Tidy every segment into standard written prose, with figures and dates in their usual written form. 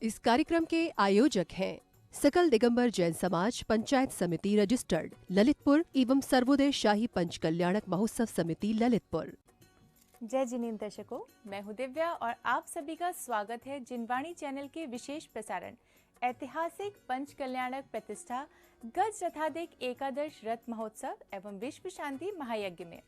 इस कार्यक्रम के आयोजक हैं सकल दिगंबर जैन समाज पंचायत समिति रजिस्टर्ड ललितपुर एवं सर्वोदय शाही पंच कल्याणक महोत्सव समिति ललितपुर। जय जिनेंद्र दर्शकों, मैं हूं दिव्या और आप सभी का स्वागत है जिनवाणी चैनल के विशेष प्रसारण ऐतिहासिक पंच कल्याणक प्रतिष्ठा गज रथाधिक एकादश रथ महोत्सव एवं विश्व शांति महायज्ञ में।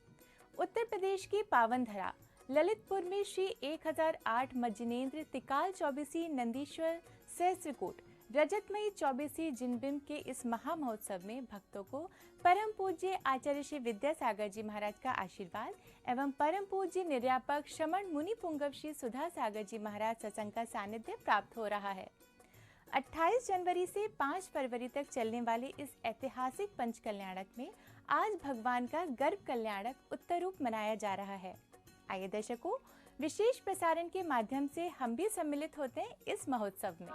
उत्तर प्रदेश की पावन धरा ललितपुर में श्री 1008 मज्जिनेन्द्र तिकाल चौबीसी नंदीश्वर सहस्त्रकूट रजतमयी चौबीसी जिनबिंब के इस महा महोत्सव में भक्तों को परम पूज्य आचार्य श्री विद्यासागर जी महाराज का आशीर्वाद एवं परम पूज्य निर्यापक श्रमण मुनि पुंगव श्री सुधा सागर जी महाराज सत्संग का सानिध्य प्राप्त हो रहा है। 28 जनवरी से 5 फरवरी तक चलने वाले इस ऐतिहासिक पंच कल्याणक में आज भगवान का गर्भ कल्याणक उत्तर रूप मनाया जा रहा है। आइए दर्शकों, विशेष प्रसारण के माध्यम से हम भी सम्मिलित होते हैं इस महोत्सव में।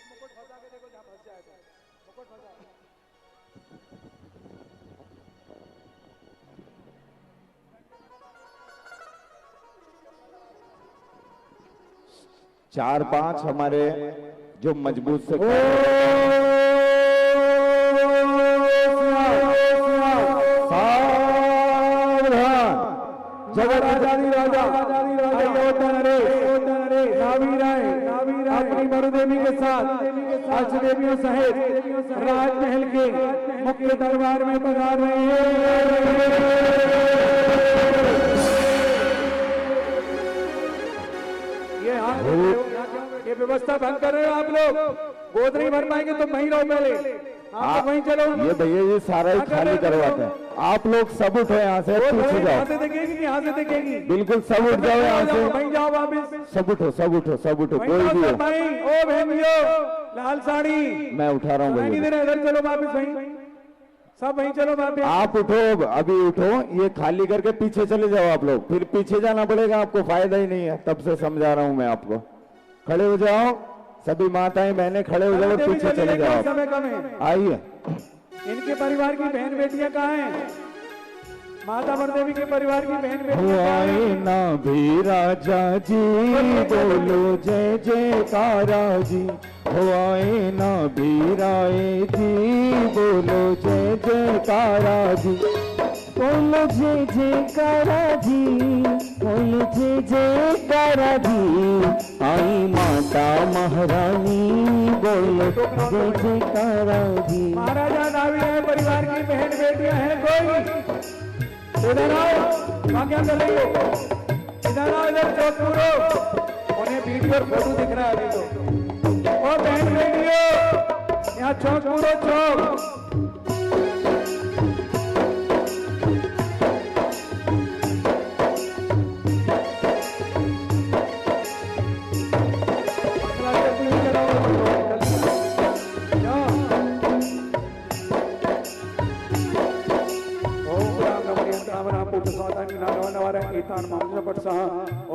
मुकुट फंसा के देखो जहाँ फंस जाएगा, मुकुट फंसा। 4-5 हमारे जो मजबूत से देवी के साथ अष्टदेवियों सहित राजमहल के मुख्य दरबार में पधार रहे हैं। ये व्यवस्था भंग कर रहे हो आप लोग। गोद नहीं भर पाएंगे तो वहीं रहो, पहले आप वहीं चलो। ये भैया ये सारा ही खाली करवाते हैं। आप लोग सब उठो यहाँ से, पीछे जाओ। यहाँ से देखेगी, यहाँ से देखेगी। बिल्कुल सब उठ जाओ यहाँ से, वहीं जाओ वापिस। सब उठो, सब उठो, सब उठो, कोई भी हो। ओ बहनियों, लाल साड़ी मैं उठा रहा हूँ भैया। इधर चलो वापिस, वहीं सब वहीं चलो वापिस। आप उठो, अभी उठो, ये खाली करके पीछे चले जाओ आप लोग। फिर पीछे जाना पड़ेगा आपको, फायदा ही नहीं है। तब से समझा रहा हूँ मैं आपको। खड़े हो जाओ सभी माताएं बहनें, खड़े हो जाओ, पीछे चले जाओ। आइए। इनके परिवार की बहन बेटियां कहाँ हैं? माता वरदेवी के परिवार की बहन बेटियां ना भी राजा जी, बोलो जय जयकारा जी। हो आए ना भी राय जी, बोलो जय जयकारा जी। बोलो जय जयकारा जी, बोलो जय जयकारा जी। आई माता महारानी, बोलो जय जयकारा जी। महाराजा नावी परिवार की बहन बेटियां हैं कोई? इधर आओ, वहाँ क्या कर रही हो? इधर आओ, इधर चौक पूरो। उन्हें वीडियो और फोटो दिख रहा है अभी तो। ओ बहन बेटियों, यहाँ चौक पूरो, चौक।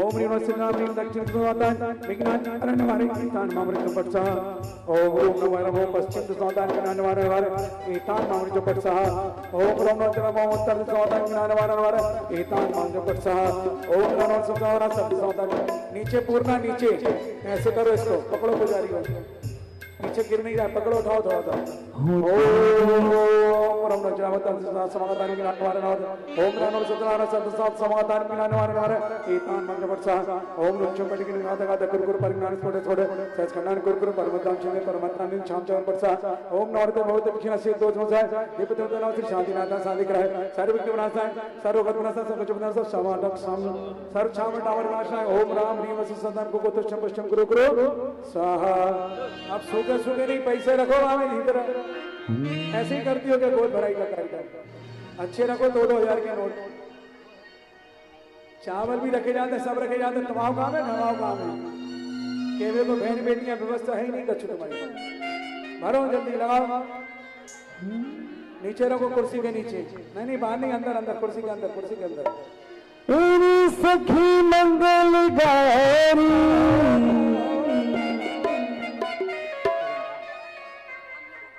ओम रीनो सिन्नाम रीम दक्षिण सुवातान विज्ञान अरण्यवारे ईतान मामृत पटसा। ओम रूम नवारे पश्चिम सुवातान ज्ञानवारे वारे ईतान मामृत पटसा। ओम रूम नवारे उत्तर सुवातान ज्ञानवारे वारे ईतान मामृत पटसा। ओम रणों सुवारा सब सुवातान। नीचे पूर्णा नीचे, ऐसे करो इसको, पकड़ो पुजारी को, नीचे गिर नहीं रहा, पकड़ो, उठाओ थोड़ा सा। ओम रम नजरावतन समाधान की नानवारे नार। ओम रानो सतनारा सतसात समाधान की नानवारे नार। ईतान मंत्र वर्षा। ओम लुच्चो पटी की नाथ गाता कुरकुर परिज्ञान छोटे छोटे सच खंडन कुरकुर परमताम चिन्ह परमतान शाम चरण वर्षा। ओम नौरते बहुत दक्षिणा से दो जोसा दीपते नाम श्री शांति नाथा शांति कराए सर्व विघ्न विनाशाय सर्व गत विनाशाय सर्व कुछ विनाशाय समाधक साम सर्व छाम टावर विनाशाय। ओम राम रीम सदान को तुष्टम पुष्टम गुरु गुरु स्वाहा। अब सूखे नहीं, पैसे रखो वहां में भीतर। ऐसे ही करती हो क्या गोद भराई का कार्यक्रम? अच्छे रखो, 2-2 हजार के नोट। चावल भी रखे जाते, सब रखे जाते। तमाम काम है, नवाब काम है। केवल को बहन बेटियां व्यवस्था है ही नहीं। कच्छु तुम्हारी भरो, जल्दी लगाओ। नीचे रखो, कुर्सी के नीचे। नहीं बाहर नहीं, अंदर अंदर, कुर्सी के अंदर, कुर्सी के अंदर। तेरी सखी मंगल गारी।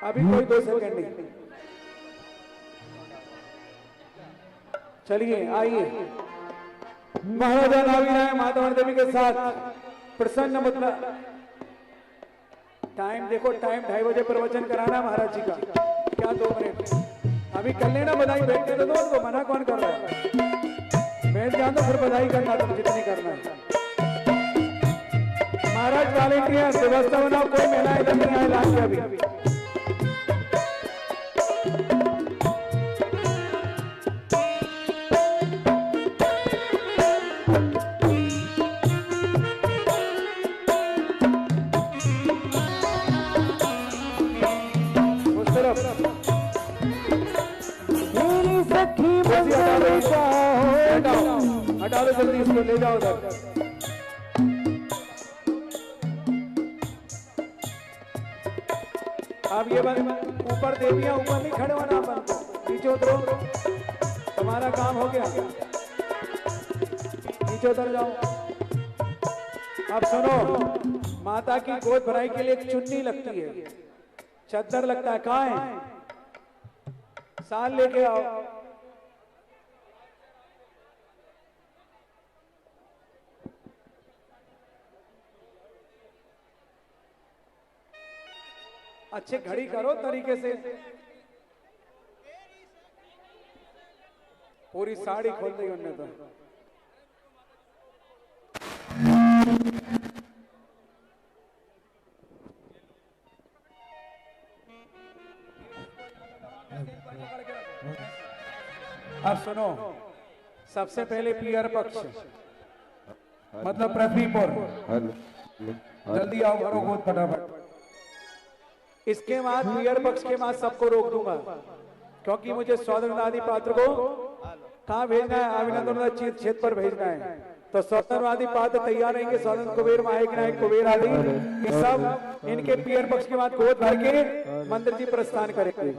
अभी कोई 2 सेकंड नहीं, चलिए आइए। महाराजा नावीराय माता देवी के साथ प्रसन्न मतलब टाइम देखो, टाइम 2:30 बजे प्रवचन कराना महाराज जी का, क्या 2 मिनट अभी कर लेना बधाई। बैठने तो दो उनको, मना कौन कर रहा है? बैठ जाओ तो फिर बधाई करना तुम जितनी करना है। महाराज वॉलेंटियर व्यवस्था बनाओ, कोई महिला इधर नहीं आए लास्ट में अभी। हटा लो जल्दी, इसको ले जाओ उधर। आप ये बात ऊपर देवियां ऊपर नहीं खड़े होना, अपन नीचे उतरो, तुम्हारा काम हो गया, नीचे उतर जाओ। अब सुनो, माता की गोद भराई के लिए एक चुन्नी लगती है, चद्दर लगता है, कहाँ है? साल लेके आओ। अच्छे घड़ी करो तरीके से, पूरी साड़ी खोल दी उन्होंने तो। अब सुनो, सबसे पहले पियर पक्ष मतलब पृथ्वी पर जल्दी आओ, भरो गोद फटाफट। इसके बाद पियर पक्ष के बाद सबको रोक दूंगा, क्योंकि मुझे स्वतंत्र आदि पात्र को कहाँ भेजना है? अभिनंदन क्षेत्र पर भेजना है। तो स्वतंत्रवादी पात्र तैयार रहेंगे, स्वतंत्र कुबेर महायक नायक कुबेर आदि ये सब इनके पियर पक्ष के बाद गोद भर के मंदिर जी प्रस्थान करेंगे।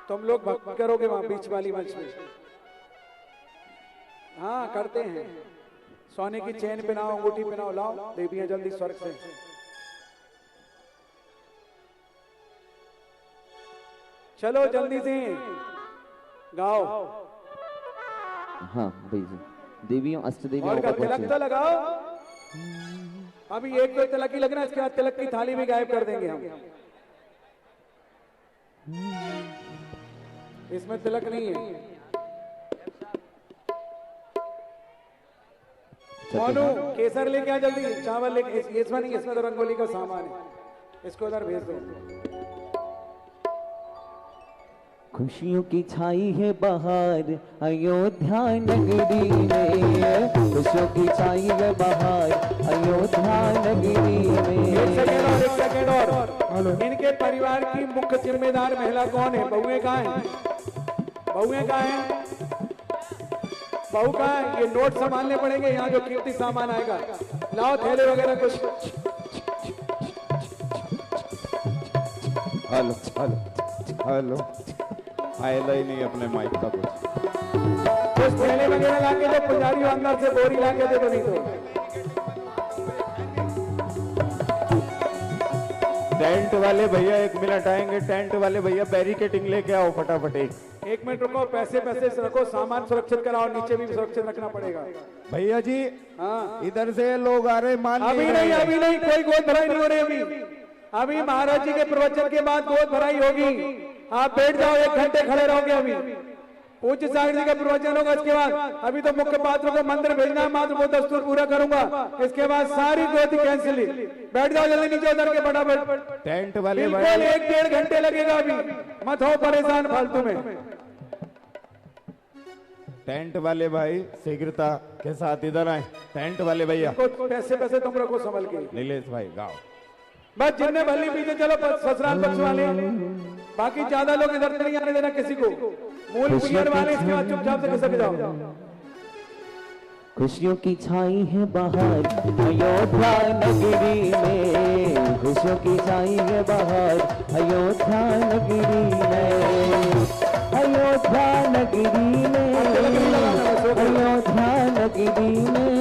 तुम लोग भक्ति करोगे वहां बीच वाली मंच में? हाँ करते हैं। सोने की चेन पहनाओ, अंगूठी पहनाओ, लाओ देवियां जल्दी स्वर्ग से। चलो जल्दी से गाओ। हाँ भाई जी, देवियों अष्ट देवियों और तिलक तो लगाओ। अभी एक तो तिलक ही लगना, इसके बाद तिलक की थाली भी गायब कर देंगे हम। इसमें तिलक नहीं है। मोनू केसर लेके आ जल्दी, चावल लेके। इसमें नहीं, इसमें तो रंगोली का सामान है, इसको उधर भेज दो। खुशियों की छाई है बहार अयोध्या नगरी में, खुशियों की छाई है बहार अयोध्या नगरी में। एक सेकेंड और। इनके परिवार की मुख्य जिम्मेदार महिला कौन है? बहुएं कहाँ हैं? बहुएं कहाँ हैं? बहू कहाँ है? ये नोट संभालने पड़ेंगे, यहाँ जो कीमती सामान आएगा। लाओ थैले वगैरह कुछ। हेलो हेलो हेलो, आएगा ही नहीं अपने माइक का कुछ थैले वगैरह लाके दो, पुजारी अंदर से बोरी लाके दे दो। नहीं तो टेंट वाले भैया 1 मिनट आएंगे। टेंट वाले भैया बैरिकेटिंग लेके आओ फटाफट। 1 मिनट रुको, पैसे रखो, सामान सुरक्षित कराओ, नीचे भी सुरक्षित रखना पड़ेगा। भैया जी हाँ इधर से लोग आ रहे, मान अभी नहीं, कोई गोद भराई नहीं हो रही अभी महाराज जी के प्रवचन के बाद गोद भराई होगी। आप बैठ जाओ, 1 घंटे खड़े रहोगे। अभी पूज्य सागर जी का प्रवचन होगा, इसके बाद अभी तो मुख्य पात्रों को मंदिर भेजना है, मात्र वो दस्तूर पूरा करूंगा। इसके बाद सारी गोदी कैंसिल। बैठ जाओ जल्दी नीचे उतर के फटाफट। टेंट वाले बिल्कुल 1-1.5 घंटे लगेगा। अभी मत हो परेशान फालतू में। टेंट वाले भाई शीघ्रता के साथ इधर आए। टेंट वाले भैया पैसे तुम रखो संभल के। नीलेश भाई गाओ। बस जिनने भली पीछे चलो, ससुराल पक्ष वाले, बाकी ज्यादा लोग इधर नहीं आने देना किसी को। मूल पियर वाले इसके बाद चुपचाप से खिसक जाओ। खुशियों की छाई है बहार अयोध्या नगरी में, खुशियों की छाई है बहार अयोध्या नगरी में, अयोध्या नगरी में, अयोध्या नगरी में,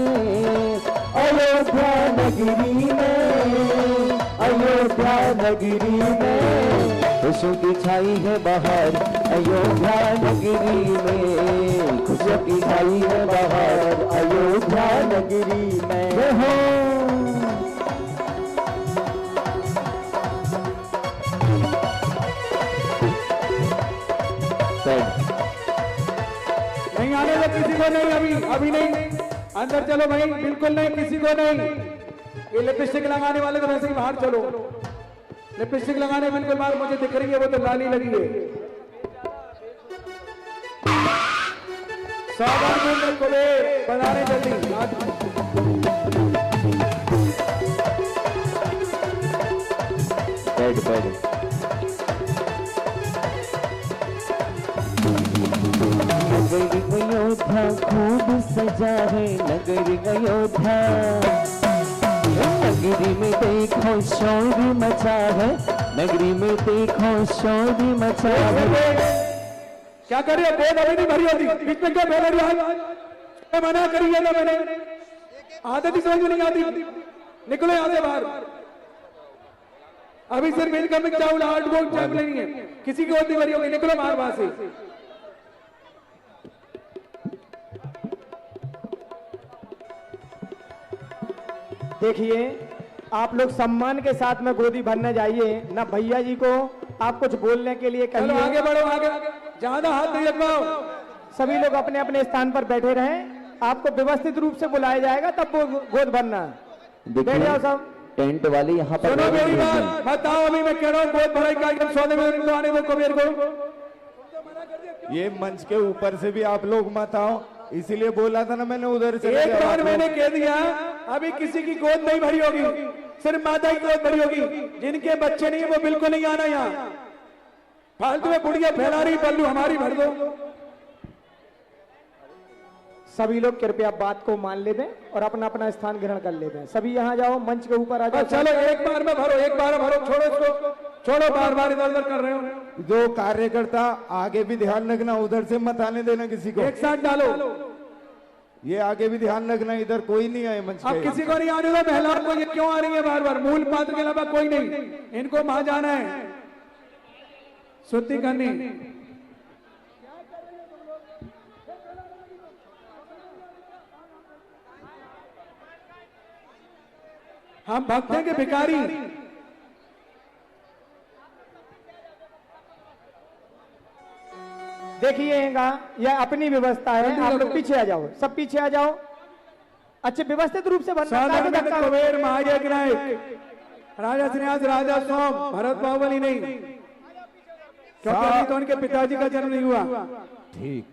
अयोध्या नगरी में, अयोध्या नगरी में, खुशियों की छाई है बहार अयोध्या नगरी में, खुशियों की छाई है बहार अयोध्या नगरी में हो। नहीं आने दो किसी को, नहीं अभी नहीं, अंदर चलो भाई, बिल्कुल नहीं, किसी को नहीं। ये लिपस्टिक लगाने वाले तो वैसे ही बाहर चलो, लिपस्टिक लगाने बिल्कुल बाहर, मुझे दिख रही है वो तो लाली लगी है। सावधान को बनाने जल्दी। नगरी अयोध्या खूब सजा है, नगरी अयोध्या, नगरी में देखो शोर मचा है, नगरी में देखो शोर मचा है। क्या कर रहे हो? बोल अभी नहीं भरी होती, बीच में क्या बोल रही है? मना करिए ना, मैंने आदत ही समझ नहीं आती। निकलो यहाँ से बाहर। अभी सिर्फ इनकमिंग चावल 8 वोट चावल नहीं है, किसी की और नहीं भरी होगी। निकलो बाहर वहां से। देखिए, आप लोग सम्मान के साथ में गोदी भरने जाइए ना। भैया जी को आप कुछ बोलने के लिए चलो कहिए। आगे बढ़ो, आगे ज्यादा हाथ नहीं लगवाओ। सभी लोग अपने अपने स्थान पर बैठे रहें। आपको व्यवस्थित रूप से बुलाया जाएगा, तब वो गोद भरना। बैठ जाओ सब। टेंट वाले यहाँ पर सुनो मेरी बात, बताओ अभी मैं कह रहा हूँ गोद भराई का एकदम सौदे में इनको आने दो कबीर को। ये मंच के ऊपर से भी आप लोग मत आओ, इसीलिए बोला था ना मैंने उधर से। एक बार मैंने कह दिया, अभी किसी की गोद नहीं भरी होगी, सिर्फ माता की गोद भरी होगी। जिनके बच्चे नहीं है वो बिल्कुल नहीं आना यहाँ। फालतू में बुढ़िया फैला रही, पल्लू हमारी भर दो। सभी लोग कृपया बात को मान ले दें और अपना अपना स्थान ग्रहण कर ले दें। सभी यहाँ जाओ, मंच के ऊपर आ जाओ। चलो एक बार में भरो, एक बार भरो, छोड़ो इसको, छोड़ो, बार बार इधर उधर कर रहे हो। जो कार्यकर्ता आगे भी ध्यान रखना, उधर से मत आने देना किसी को। एक साथ डालो, ये आगे भी ध्यान रखना, इधर कोई नहीं आए मंच अब पे। किसी को नहीं आने दो। महिलाओं को ये क्यों आ रही है बार बार? मूल पात्र के अलावा कोई नहीं, इनको वहां जाना है शुद्धि करनी। हम भक्त हैं कि भिखारी? देखिएगा, यह अपनी व्यवस्था है। आप लोग पीछे आ जाओ, सब पीछे आ जाओ। अच्छे व्यवस्थित रूप से बनना। कुबेर महायज्ञ नायक राजा श्रीनिवास राजा सोम भरत बाहुबली नहीं, क्योंकि अभी तो उनके पिताजी का जन्म नहीं हुआ। ठीक।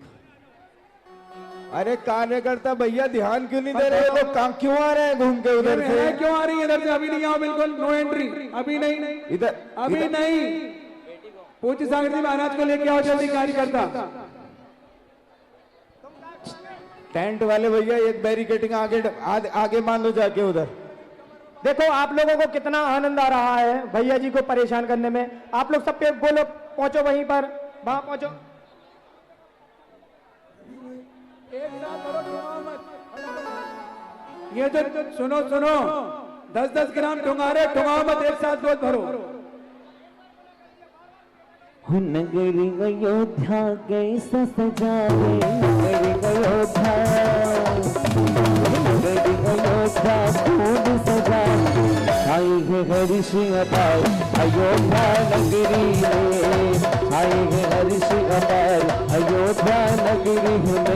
अरे कार्यकर्ता भैया ध्यान क्यों नहीं दे रहे हो? लोग क्यों आ रहे हैं घूम के उधर से? क्यों आ रही है इधर से? अभी नहीं आओ, बिल्कुल नो एंट्री, अभी नहीं, इधर अभी नहीं। पूज्य सागर जी महाराज को लेके आओ जल्दी कार्यकर्ता। टेंट वाले भैया एक बैरिकेडिंग आगे मान लो जाके उधर। देखो आप लोगों को कितना आनंद आ रहा है भैया जी को परेशान करने में। आप लोग सब पे बोलो, पहुंचो वहीं पर, वहां पहुंचो। ये जो सुनो 10-10 ग्राम ठुंगारे ठुंगाओ मत, एक साथ गोद भरो। नगरी अयोध्या कैसा सजा है, नगरी अयोध्या, नगरी अयोध्या खूब सजा है। आई है हर्ष अपार अयोध्या नगरी में, आई है हर्ष अपार अयोध्या नगरी में।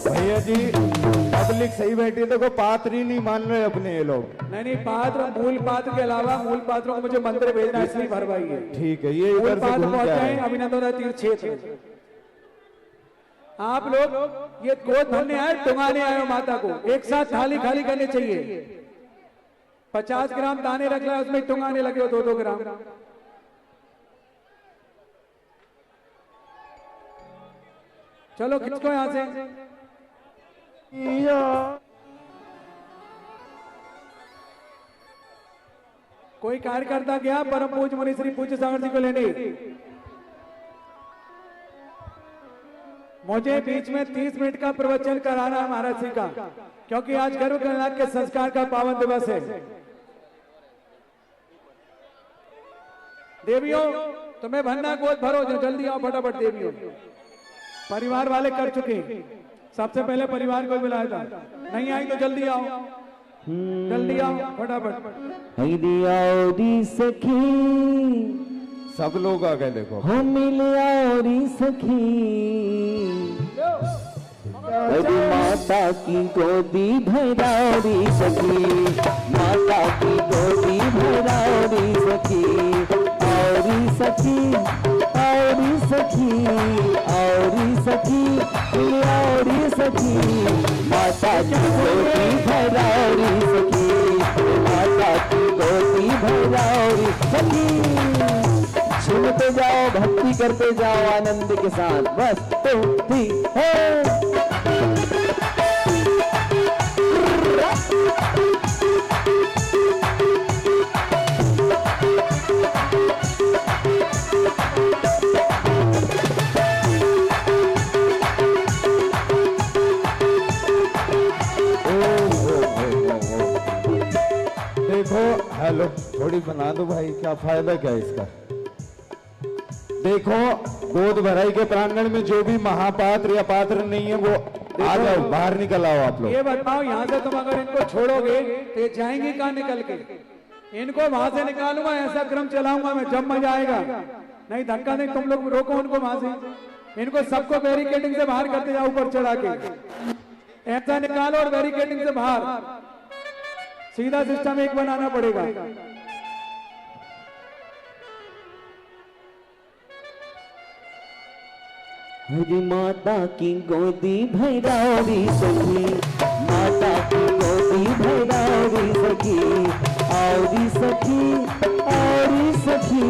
भैया जी पब्लिक सही बैठी, देखो पात्र ही नहीं मान रहे अपने ये लोग। नहीं पात्र, मूल पात्र के अलावा मूल पात्रों को मुझे मंदिर भेजना है, इसलिए भरवाई है। ठीक है, ये मूल इधर से पात्र घूम के पहुंच आए। जाए अभिनंदन तीर्थ क्षेत्र। आप लोग ये गोद भरने आए, टुंगाने आए हो माता को, एक साथ थाली खाली करनी चाहिए। 50 ग्राम दाने रख ला, उसमें टुंगाने लगे हो 2-2 ग्राम। चलो किसको यहां से कोई कार्यकर्ता गया परम पूज्य मुनि श्री पूज्य सागर जी को लेने। मुझे बीच में 30 मिनट का प्रवचन कराना है महाराज जी का, क्योंकि आज गर्भ गणनाथ के संस्कार का पावन दिवस है। देवियों तुम्हें भरना, गोद भरो, जो जल्दी आओ फटाफट। देवियों परिवार वाले कर चुके, सबसे पहले परिवार को बुलाया था, नहीं आई तो जल्दी आओ, जल्दी आओ फटाफट। दी सखी सब लोग आ गए, देखो हो मिल आओरी सखी, अरे माता की गोदी भरारी सखी, माता की गोदी भरारी सखी, औरी सखी, औरी सखी, औरी सखी, औरी सखी, माता की गोदी भरारी सखी, माता की गोदी भरारी सखी। सुनते जाओ, भक्ति करते जाओ आनंद के साथ, बस तो भी हो। देखो, हेलो थोड़ी बना दो भाई, क्या फायदा क्या इसका। देखो गोद भराई के प्रांगण में जो भी महापात्र या पात्र नहीं है वो आ जाओ, बाहर निकल आओ आप लोग। ये बताओ यहाँ से तुम अगर इनको छोड़ोगे तो ये जाएंगे कहाँ निकल के? इनको वहां से निकालूंगा, ऐसा क्रम चलाऊंगा मैं, जब मजा आएगा। नहीं धक्का नहीं, तुम लोग रोको उनको वहां से। इनको सबको बैरिकेडिंग से बाहर करते जाओ, ऊपर चढ़ा के ऐसा निकालो और बैरिकेडिंग से बाहर। सीधा सिस्टम एक बनाना पड़ेगा। हरी माता की गोदी भैरावी सखी, माता की गोदी भैरावी सखी, औरी सखी, औरी सखी,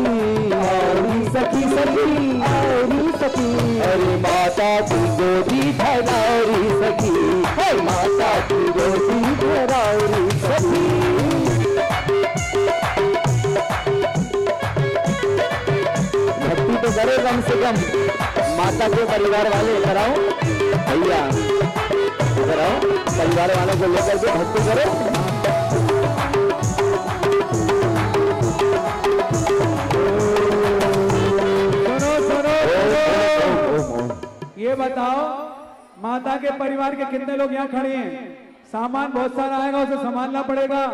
औरी सखी, सखी, औरी सखी, अरे माता की गोदी भैरावी सखी, माता की गोदी भैरावी सखी। भक्ति तो करो कम से कम, माता के परिवार वाले इधर आओ, भैया इधर आओ, परिवार वालों को लेकर के भक्ति करो। सुनो ये बताओ, माता के परिवार के कितने लोग यहाँ खड़े हैं? सामान बहुत सारा आएगा, उसे संभालना पड़ेगा,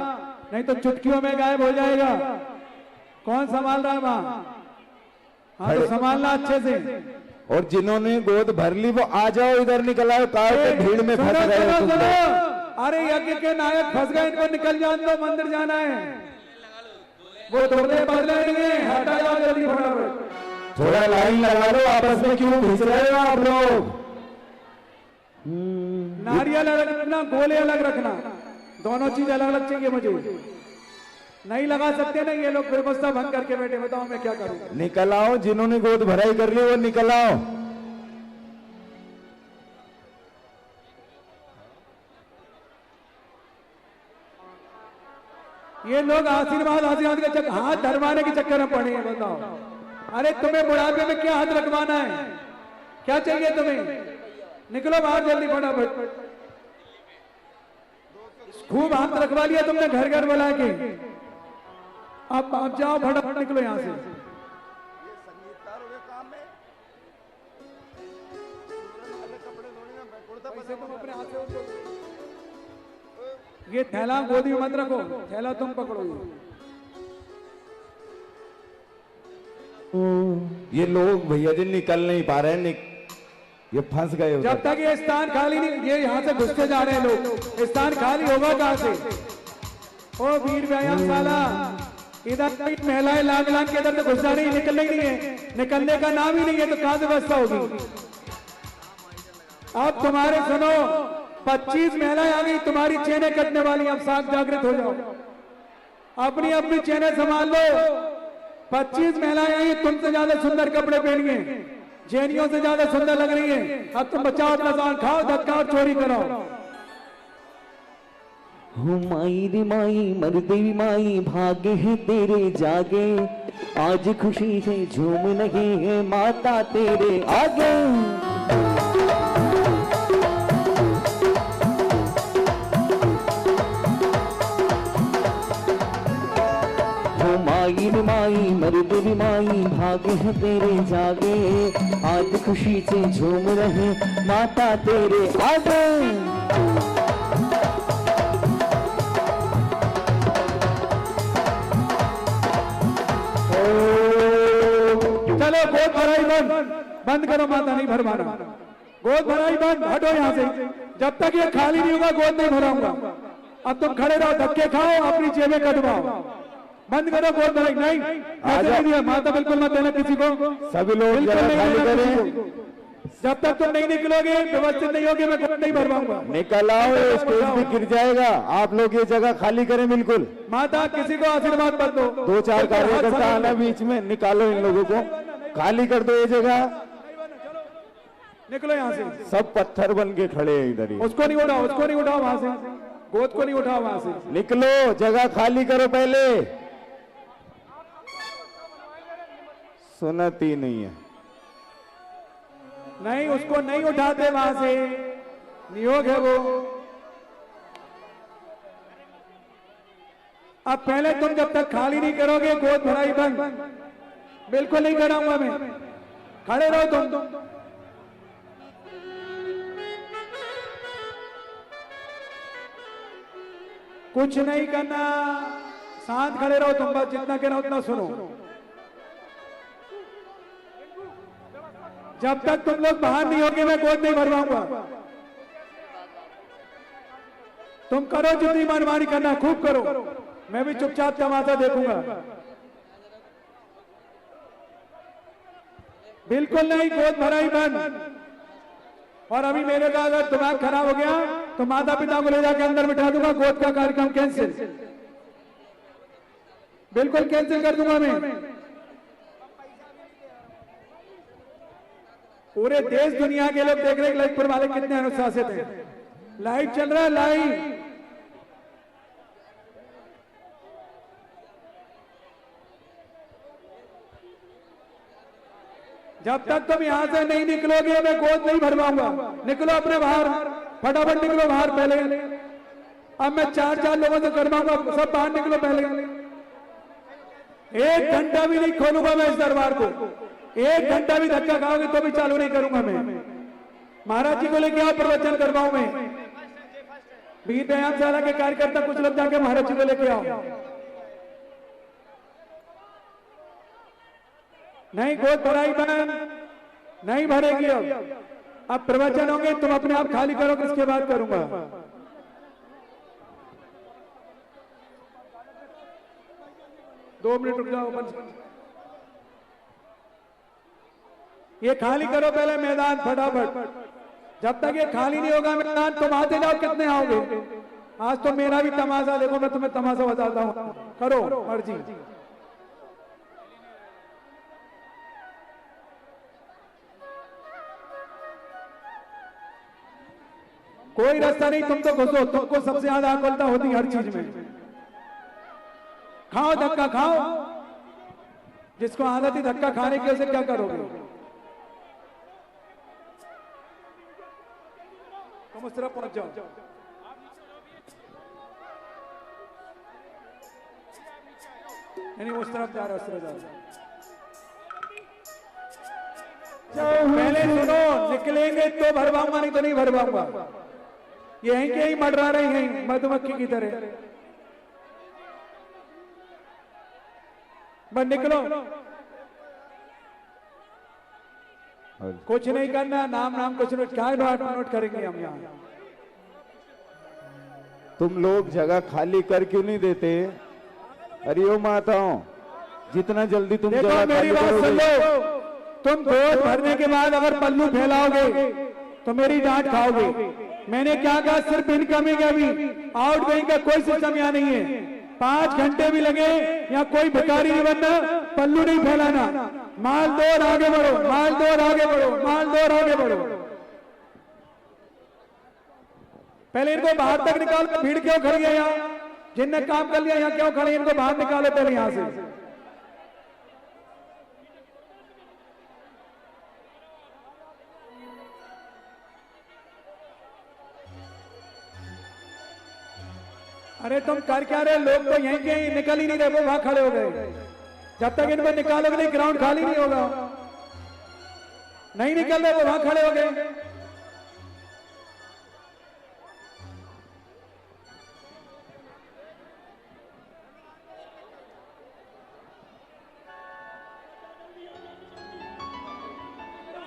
नहीं तो चुटकियों में गायब हो जाएगा। कौन संभाल रहा है वहां? हाँ तो संभालना अच्छे से। और जिन्होंने गोद भर ली वो आ जाओ, इधर निकल आओ, कार के भीड़ में फंस रहे हो तुम लोग। अरे यज्ञ के नायक फंस गए, इनको निकल जान दो, मंदिर जाना है। वो थोड़े बदलेंगे, हटा जाओ जल्दी फटाफट। थोड़ा लाइन लगा लो, आपस में क्यों घिस रहे हो आप लोग? नारियल अलग रखना, गोले अलग रखना, दोनों चीज अलग अलग चाहिए मुझे। नहीं लगा सकते ना ये लोग, व्यवस्था भंग करके बैठे। बताओ मैं क्या करूं? निकल आओ, जिन्होंने गोद भराई कर ली वो निकल आओ। ये लोग आशीर्वाद आशीर्वाद के चक्कर, हाथ धरवाने के चक्कर में पड़े हैं। बताओ, अरे तुम्हें बुढ़ापे में क्या हाथ रखवाना है? क्या चाहिए तुम्हें? निकलो बाहर जल्दी फटाफट। खूब हाथ रखवा लिया तुमने घर घर बुला के, अब आप जाओ फटाफट, निकलो यहाँ से। तुम अपने हाथ से ये थैला गोदी में मत रखो, थैला तुम पकड़ो। ये लोग भैया जी निकल नहीं पा रहे हैं। ये फंस गए उधर। जब तक ये स्थान खाली नहीं, ये यहाँ से घुसते जा रहे हैं लोग, स्थान खाली होगा कहाँ से? ओ वीर व्यायामशाला, इधर तक महिलाएं लांग लांग के इधर से घुस जा रही, निकलने ही नहीं है, निकलने का नाम ही नहीं है, तो कहां से व्यवस्था होगी? अब तुम्हारे सुनो, 25 महिलाएं आ गई, तुम्हारी चेनें कटने वाली, अब साथ जागृत हो जाओ, अपनी अपनी चेनें संभाल लो। 25 महिलाएं आई, तुमसे ज्यादा सुंदर कपड़े पहन गए, जैनियों से ज्यादा सुंदर लग रही है, अब तुम बचाओ अपना सामान, खाओ धक्का और चोरी करो। हो माई रे माई मरदेवी माई, भागे है तेरे जागे, आज खुशी से झूम रही है माता तेरे आगे। हो माई रे माई मरदेवी माई, भागे है तेरे जागे, आज खुशी से झूम रहे माता तेरे आगे। चलो गोद भराई बंद करो, माता नहीं भरवाना, गोद भराई बंद, हटो यहाँ से, जब तक ये खाली नहीं होगा गोद नहीं भराऊंगा। अब तुम खड़े रहो, धक्के खाओ, अपनी जेबें कटवाओ, बंद करो गोद भराई। नहीं ऐसे नहीं दिया, माता बिल्कुल मत देना किसी को, सभी लोग बिल्कुल जगह नहीं खाली देना करें। किसी को। जब तक तुम नहीं निकलोगे, व्यवस्थित नहीं होगे, मैं गोद नहीं भरवाऊंगा। निकल आओ, स्टेज भी गिर जाएगा, आप लोग ये जगह खाली करें बिल्कुल। माता किसी को आशीर्वाद मत दो, 2-4 कार्यकर्ता आना बीच में, निकालो इन लोगों को, खाली कर दो ये जगह। निकलो यहाँ से, सब पत्थर बन के खड़े हैं इधर ही। उसको नहीं उठाओ, उसको नहीं उठाओ वहां से, गोद को नहीं उठाओ वहां से। निकलो, जगह खाली करो पहले। सुनती नहीं है। नहीं, उसको नहीं उठाते वहां से, नियोग है वो। अब पहले तुम जब तक खाली नहीं करोगे, गोद भराई बंद, बिल्कुल नहीं कराऊंगा मैं, खड़े रहो तुम। कुछ नहीं करना, शांत खड़े रहो तुम, बस जितना कहना उतना सुनो। जब तक तुम लोग बाहर नहीं होगे, मैं गोद नहीं भरवाऊंगा। तुम करो जितनी मनमानी करना, खूब करो, मैं भी चुपचाप तमाशा देखूंगा। बिल्कुल नहीं, गोद भराई बंद। और अभी मेरे का अगर दिमाग खराब हो गया तो माता पिता को ले जाकर अंदर बिठा दूंगा, गोद का कार्यक्रम कैंसिल, बिल्कुल कैंसिल कर दूंगा मैं। पूरे देश दुनिया के लोग देख रहे हैं ललितपुर वाले कितने अनुशासित हैं। लाइव चल रहा है, लाइव। जब तक तुम यहां से नहीं निकलोगे, मैं गोद नहीं भरवाऊंगा। निकलो अपने बाहर, फटाफट निकलो बाहर पहले। अब मैं 4-4 लोगों से करवाऊंगा, सब बाहर निकलो पहले। 1 घंटा भी नहीं खोलूंगा मैं इस दरबार को, 1 घंटा भी धक्का खाओगे तो भी चालू नहीं करूंगा मैं। महाराज जी को लेके आओ, प्रवचन करवाऊं मैं। वीर व्यायामशाला के कार्यकर्ता कुछ लोग जाके महाराज जी को लेके आओ। नहीं, गोद भराई बंद, नहीं भरेगी। अब प्रवचन होंगे, तुम अपने आप खाली करो, किसके बाद करूंगा। दो मिनट रुक जाओ, ये खाली करो पहले मैदान फटाफट। जब तक ये खाली नहीं होगा मैदान, तुम आते जाओ, कितने आओगे। आज तो मेरा भी तमाशा देखो, मैं तुम्हें तमाशा बताता हूं, करो मर्जी। कोई रास्ता नहीं, तुम तो घुसो, तुमको सबसे ज्यादा आकुलता होती हर चीज में। खाओ धक्का खाओ, जिसको आदत ही धक्का खाने की, उसे क्या करोगे। तुम उस तरफ पहुंच जाओ। नहीं, उस तरफ जा रहा, उस तरफ जा रहा। पहले सुनो, निकलेंगे तो भरवाऊंगा, नहीं तो नहीं भरवाऊंगा। यहीं के ही मडरा रही हैं मधुमक्खी की तरह। बस निकलो। कुछ नहीं करना, नाम नाम कुछ नोट क्या नोट करेंगे हम यहाँ। तुम लोग जगह खाली कर क्यों नहीं देते? अरे ओ माताओं, जितना जल्दी तुम देखो जगह मेरी खाली बात सुन करोगे, लो, तुम गोद भरने के बाद अगर पल्लू फैलाओगे तो मेरी डांट खाओगे। मैंने क्या कहा, सिर्फ इनकमिंग है, अभी आउट गोइंग का कोई सिस्टम यहाँ नहीं है। 5 घंटे भी लगे यहाँ कोई भिखारी नहीं बनना, पल्लू नहीं फैलाना। माल दो और आगे बढ़ो, माल दो और आगे बढ़ो, माल दो और आगे बढ़ो। पहले इनको बाहर तक निकालो। भीड़ क्यों खड़ी है यहाँ? जिनने काम कर लिया यहाँ क्यों खड़े? इनको बाहर निकालो पहले यहाँ से। अरे तुम कर क्या रहे? लोग तो यहीं के निकल ही नहीं रहे, वो वहां खड़े हो गए। जब तक इनको निकालोगे नहीं ग्राउंड खाली नहीं होगा। नहीं निकल रहे, वो वहां खड़े हो गए।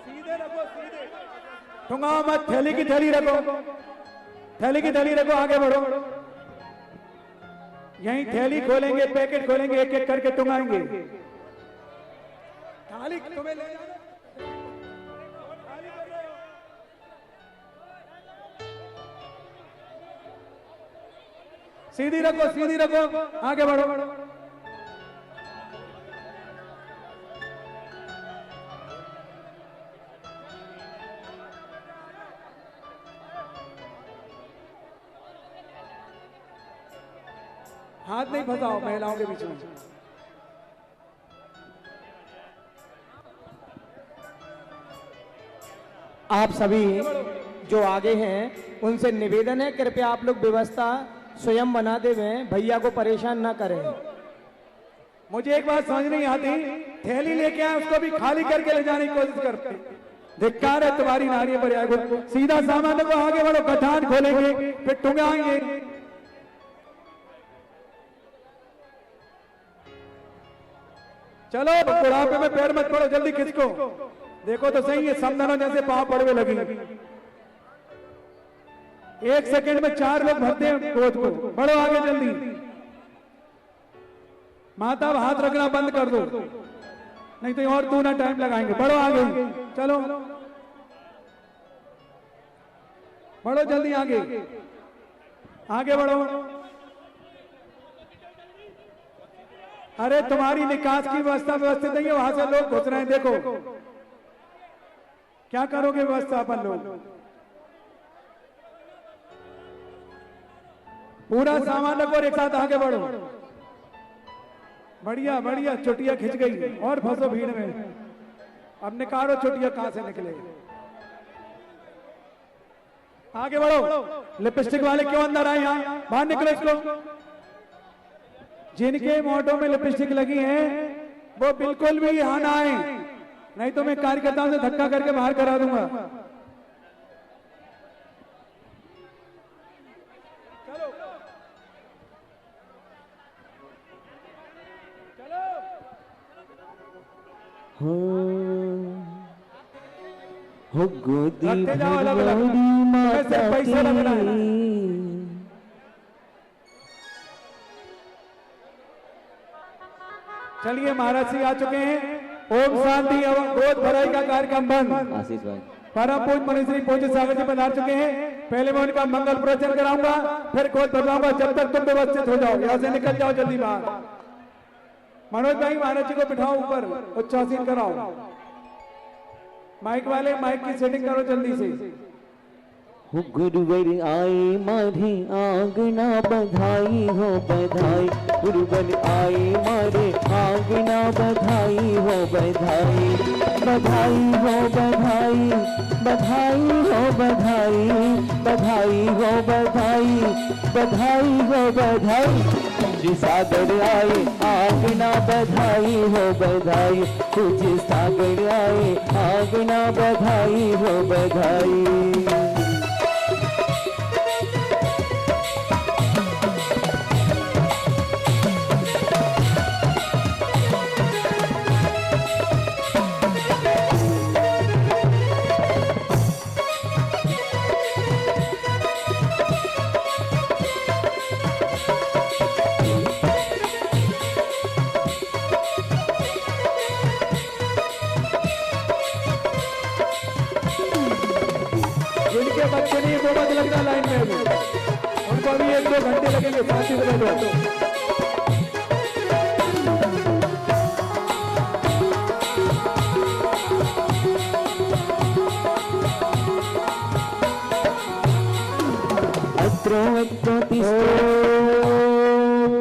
सीधे रखो, सीधे ठुंगाओ मत। थैली की थैली रखो, थैली की थैली रखो, आगे बढ़ो। यहीं थैली खोलेंगे, पैकेट खोलेंगे, एक एक करके टुंगाएंगे। थाली तुम्हें ले जाना। सीधी रखो, सीधी रखो, आगे बढ़ो। हाथ नहीं फंसाओ महिलाओं के बीच में। आप सभी जो आगे हैं उनसे निवेदन है, कृपया आप लोग व्यवस्था स्वयं बना देवें, भैया को परेशान ना करें। मुझे एक बात समझ नहीं आती, थैली लेके आए उसको भी खाली करके ले जाने की कोशिश करते। धिक्कार है तुम्हारी नारी पर। सीधा सामान को आगे बढ़ो, कठान खोलेंगे फिर टुंगाएंगे। चलो बुढ़ापे में पैर मत पड़ो, जल्दी खिंचको। देखो तो सही है, समदनों जैसे पांव पड़वे लगी। 1 सेकंड में 4 लोग भरते हैं गोद को। बढ़ो आगे जल्दी। माता हाथ रखना बंद कर दो, नहीं तो और दूना टाइम लगाएंगे। बढ़ो आगे, चलो बढ़ो जल्दी आगे, आगे बढ़ो। अरे तुम्हारी निकास की व्यवस्था व्यवस्थित नहीं है, वहां से लोग घुस रहे हैं। देखो क्या करोगे व्यवस्था अपन लोग? पूरा सामान रखो और एक साथ आगे बढ़ो। बढ़िया बढ़िया, चुटिया खिंच गई और फंसो भीड़ में। अब निकालो चुटिया कहां से निकले। आगे बढ़ो। लिपस्टिक वाले क्यों अंदर आए? यहाँ बाहर निकलो इसको। जिनके मोटों में लिपस्टिक लगी है वो बिल्कुल भी यहाँ ना आए, नहीं तो मैं कार्यकर्ताओं से धक्का करके बाहर करा दूंगा। चलो चलो। हो गोदी रखते जाओ अलग अलग, वैसे पैसे लगना है। चलिए महाराज जी आ चुके हैं। ओम शांति गोद भराई का कार्यक्रम बंद। आशीष भाई परम पूज्य मनीश्री पूज्य सागर जी पधार चुके हैं। पहले मैं उनका मंगल प्रवचन कराऊंगा, फिर गोद भरवाऊंगा। जब तक तुम व्यवस्थित हो जाओ, यहाँ से निकल जाओ जल्दी बाहर। मनोज भाई महाराज जी को बिठाओ ऊपर, उच्चासीन कराओ। माइक वाले माइक की सेटिंग करो जल्दी से। हो गुरुवर आए मारे आंगना बधाई हो बधाई। गुरुवर आए मारे आंगना बधाई हो बधाई। बधाई हो बधाई, बधाई हो बधाई, बधाई हो बधाई, बधाई हो बधाई। तुझ सागर आए आंगना बधाई हो बधाई। तुझ सागर आए आंगना बधाई हो बधाई। जिनके बच्चे नहीं वो मत लगना लाइन में अभी, उनको अभी 1-2 घंटे लगेंगे, शांति से बैठो।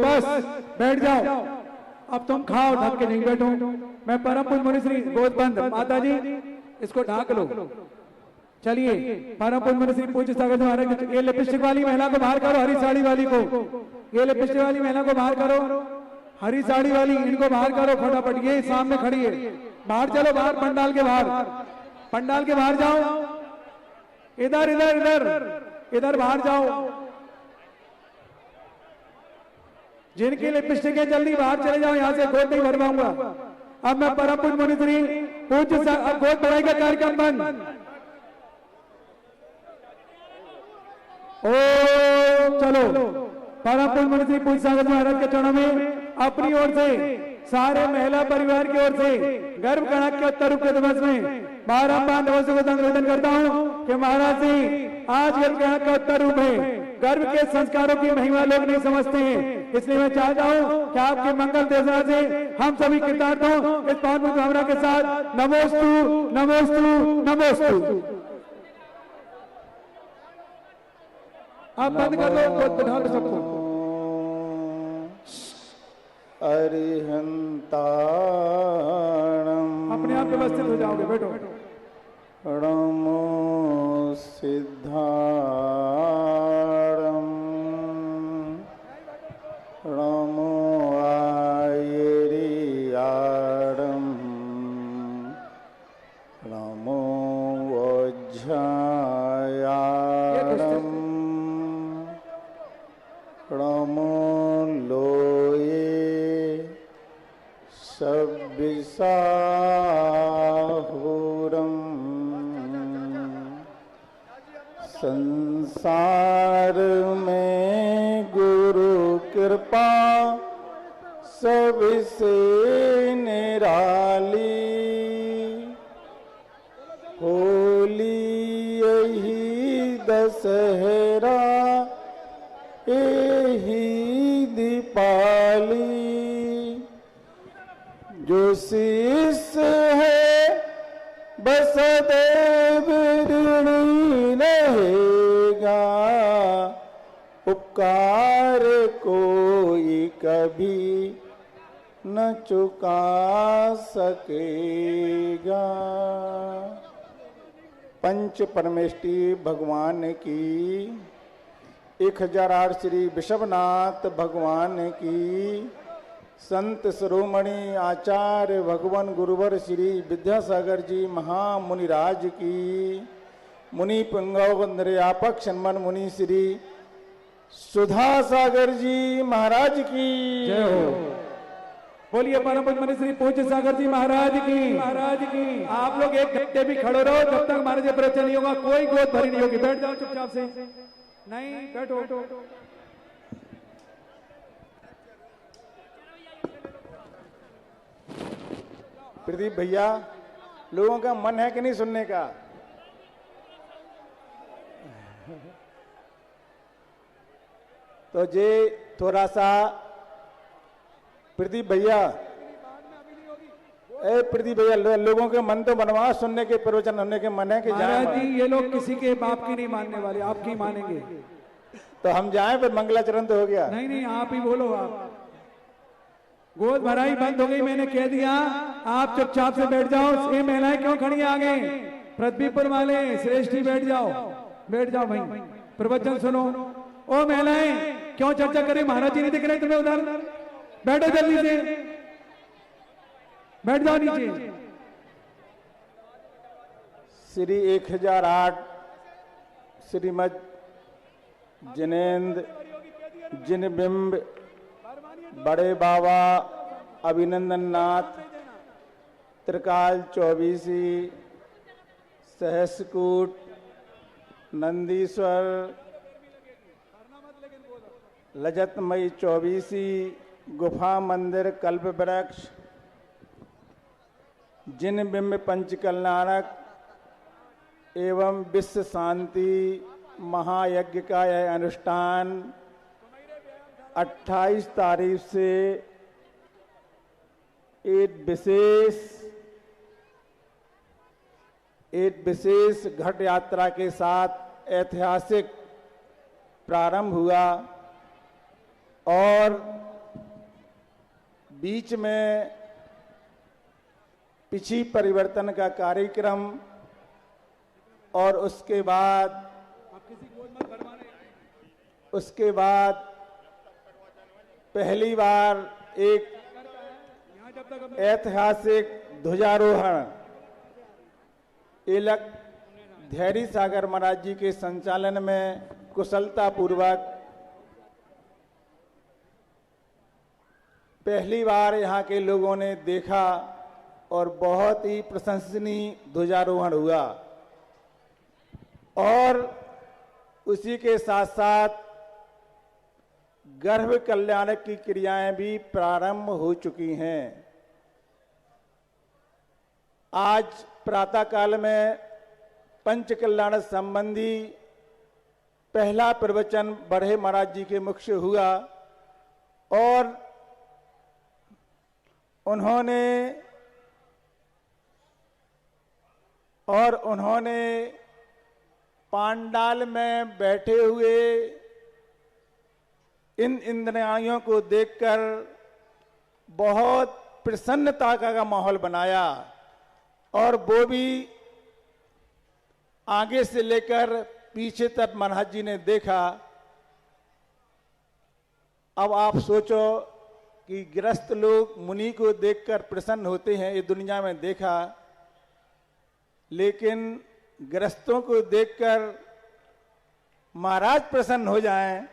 बस बैठ जाओ, अब तुम खाओ, ढक के नहीं बैठो। मैं परम पूज्य मुनि श्री गोदबंद माता जी इसको ढाक लो। चलिए परम पूज्य मुनि श्री पूज्य सागर जी महाराज, ये लिपस्टिक वाली महिला को बाहर करो, हरी साड़ी वाली को, ये लिपस्टिक वाली महिला को बाहर करो, हरी साड़ी वाली इनको बाहर करो फटाफट। ये सामने खड़ी है, बाहर चलो, बाहर पंडाल के बाहर, पंडाल के बाहर जाओ, इधर इधर इधर इधर बाहर जाओ। जिनकी लिपस्टिक है जल्दी बाहर चले जाओ, यहाँ से गोद नहीं भरवाऊंगा। अब मैं परम पूज्य मुनि श्री पूज्य अब गोद भराई का कार्यक्रम बंद। ओ चलो परम पूज्य मुनि श्री पूज्य सागर महाराज के चरणों में अपनी ओर से सारे महिला परिवार की ओर से गर्भ कणक के उत्तर रूप के दिवस में बारंबार नमस्ते को निवेदन करता हूँ कि महाराज जी आज गर्भ कणक का उत्तर रूप है। गर्भ के संस्कारों की महिमा लोग नहीं समझते हैं, इसलिए मैं चाहता हूँ कि आपके मंगल देशना से हम सभी कृतार्थ हों इस पावन भावना के साथ। नमोस्तु नमोस्तु नमोस्तु। आप बंद कर लो, बहुत बिठा लो सबको। अरिहंताणं अपने आप व्यवस्थित हो जाओगे, बैठो। नमो सिद्धाणं नमो आयरियाणं नमो वज्रायाणं नमो लोये सब्बिसाहुरम्। संसार में गुरु कृपा सबसे निराली, होली यही दशहरा यही दीपाली। जो शीस है बस देव ऋणी रहेगा, उपकार कोई कभी न चुका सकेगा। पंच परमेष्टि भगवान की, 1008 श्री विश्वनाथ भगवान की, संत शिरोमणि आचार्य भगवान गुरुवर श्री विद्यासागर जी महामुनिराज की, मुनि पुंगव निर्यापक सन्मान मुनि श्री सुधा सागर जी महाराज की जय हो। बोलिए परम पूज्य मुनि श्री पूज्य सागर जी महाराज की, महाराज की। आप लोग एक घंटे भी खड़े रहो जब तक महाराज जी परिचय नहीं होगा, कोई गोद भरी नहीं होगी। बैठ जाओ चुपचाप से, नहीं बैठो। प्रदीप भैया, लोगों का मन है कि नहीं सुनने का? तो जे थोड़ा सा प्रदीप भैया, प्रदीप भैया, लोगों के मन तो बनवा, सुनने के प्रवचन होने के मन है कि महाराज जी ये लोग किसी के बाप की नहीं मानने वाले, आपकी मानेंगे। तो हम जाएं फिर, मंगलाचरण तो हो गया। नहीं नहीं आप ही बोलो। आप गोद भराई बंद हो गई, मैंने कह दिया। आप चुपचाप से बैठ जाओ। ये महिलाएं क्यों खड़ी आगे? पृथ्वीपुर वाले श्रेष्ठी बैठ जाओ, बैठ जाओ भाई, प्रवचन सुनो। ओ महिलाएं क्यों चर्चा करें? महाराज जी नहीं दिख रहे तुम्हें उधर? बैठो जल्दी से, बैठ जाओ नीचे। श्री 1008 श्रीमद जिनेन्द्र जिनबिंब बड़े बाबा अभिनंदन नाथ त्रिकाल 24 सहस्रकूट नंदीश्वर लजतमयी 24 गुफा मंदिर कल्प वृक्ष जिन बिंब पंचकल्याणक एवं विश्व शांति महायज्ञ का यह अनुष्ठान 28 तारीख से एक विशेष घट यात्रा के साथ ऐतिहासिक प्रारंभ हुआ और बीच में पिछी परिवर्तन का कार्यक्रम और उसके बाद पहली बार एक ऐतिहासिक ध्वजारोहण एलक धैर्य सागर महाराज जी के संचालन में कुशलता पूर्वक पहली बार यहाँ के लोगों ने देखा और बहुत ही प्रशंसनीय ध्वजारोहण हुआ और उसी के साथ साथ गर्भ कल्याणक की क्रियाएं भी प्रारंभ हो चुकी हैं। आज प्रातः काल में पंच कल्याण संबंधी पहला प्रवचन बड़े महाराज जी के मुख से हुआ और उन्होंने पांडाल में बैठे हुए इन इंद्रियों को देखकर बहुत प्रसन्नता का माहौल बनाया और वो भी आगे से लेकर पीछे तक महाराज जी ने देखा। अब आप सोचो कि गृहस्थ लोग मुनि को देखकर प्रसन्न होते हैं, ये दुनिया में देखा, लेकिन गृहस्थों को देखकर महाराज प्रसन्न हो जाएं,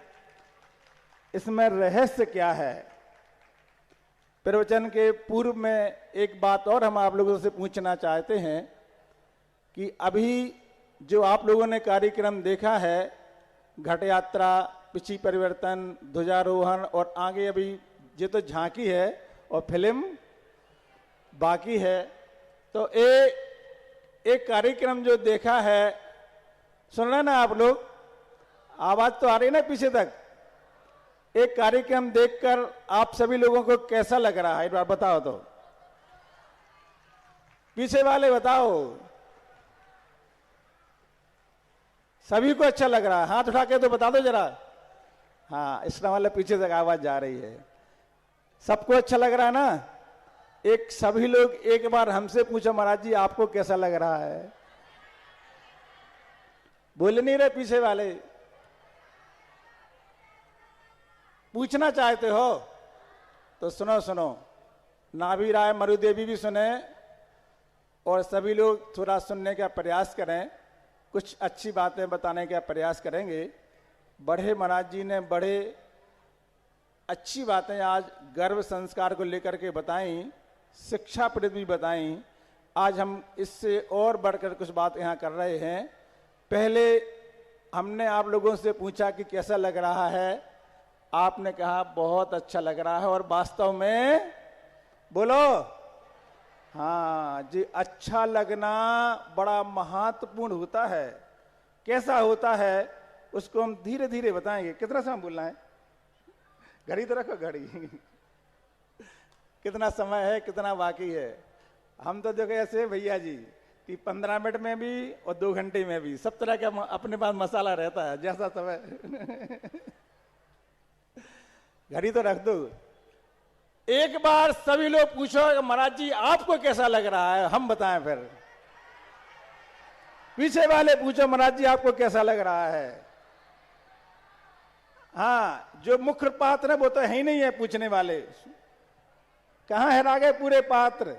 इसमें रहस्य क्या है? प्रवचन के पूर्व में एक बात और हम आप लोगों से पूछना चाहते हैं कि अभी जो आप लोगों ने कार्यक्रम देखा है, घट यात्रा, पिछी परिवर्तन, ध्वजारोहण और आगे अभी ये तो झांकी है और फिल्म बाकी है, तो एक कार्यक्रम जो देखा है, सुन रहे ना आप लोग? आवाज तो आ रही ना पीछे तक? एक कार्यक्रम देखकर आप सभी लोगों को कैसा लग रहा है, एक बार बताओ तो। पीछे वाले बताओ। सभी को अच्छा लग रहा है? हाथ उठा के तो बता दो जरा। हाँ, इस वाले पीछे तक आवाज जा रही है। सबको अच्छा लग रहा है ना? एक सभी लोग एक बार हमसे पूछो, महाराज जी आपको कैसा लग रहा है? बोल नहीं रहे पीछे वाले। पूछना चाहते हो तो सुनो, नाभी राय मरुदेवी भी सुने और सभी लोग थोड़ा सुनने का प्रयास करें, कुछ अच्छी बातें बताने का प्रयास करेंगे। बड़े महाराज जी ने बड़े अच्छी बातें आज गर्भ संस्कार को लेकर के बताई, शिक्षा प्रद भी बताई। आज हम इससे और बढ़कर कुछ बात यहाँ कर रहे हैं। पहले हमने आप लोगों से पूछा कि कैसा लग रहा है, आपने कहा बहुत अच्छा लग रहा है, और वास्तव में बोलो हाँ जी, अच्छा लगना बड़ा महत्वपूर्ण होता है। कैसा होता है उसको हम धीरे धीरे बताएंगे। कितना समय बोलना है? घड़ी तो रखो, घड़ी कितना समय है, कितना बाकी है? हम तो देखो ऐसे भैया जी कि 15 मिनट में भी और 2 घंटे में भी सब तरह का अपने पास मसाला रहता है, जैसा समय घड़ी तो रख दो। एक बार सभी लोग पूछो महाराज जी आपको कैसा लग रहा है, हम बताएं। फिर पीछे वाले पूछो महाराज जी आपको कैसा लग रहा है। हाँ, जो मुख्य पात्र है वो तो है ही नहीं है पूछने वाले। कहां हरा गए पूरे पात्र?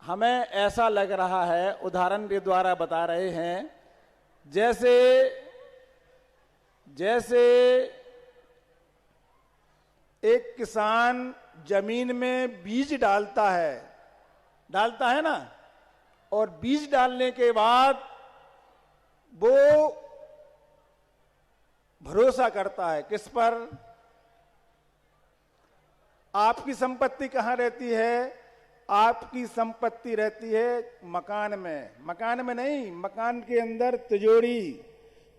हमें ऐसा लग रहा है, उदाहरण के द्वारा बता रहे हैं, जैसे एक किसान जमीन में बीज डालता है ना, और बीज डालने के बाद वो भरोसा करता है किस पर? आपकी संपत्ति कहां रहती है? आपकी संपत्ति रहती है मकान में, मकान में नहीं, मकान के अंदर तिजोरी,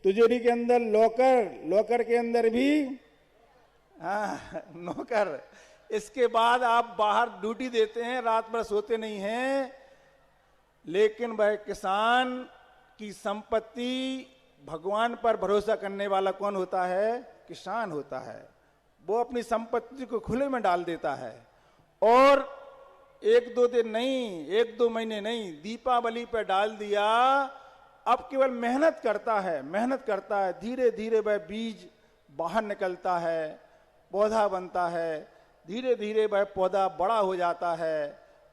तिजोरी के अंदर लॉकर, लॉकर के अंदर भी नौकर। इसके बाद आप बाहर ड्यूटी देते हैं, रात भर सोते नहीं हैं, लेकिन वह किसान की संपत्ति, भगवान पर भरोसा करने वाला कौन होता है? किसान होता है। वो अपनी संपत्ति को खुले में डाल देता है और एक दो दिन नहीं, एक दो महीने नहीं, दीपावली पर डाल दिया। अब केवल मेहनत करता है, मेहनत करता है, धीरे धीरे वह बीज बाहर निकलता है, पौधा बनता है, धीरे धीरे वह पौधा बड़ा हो जाता है,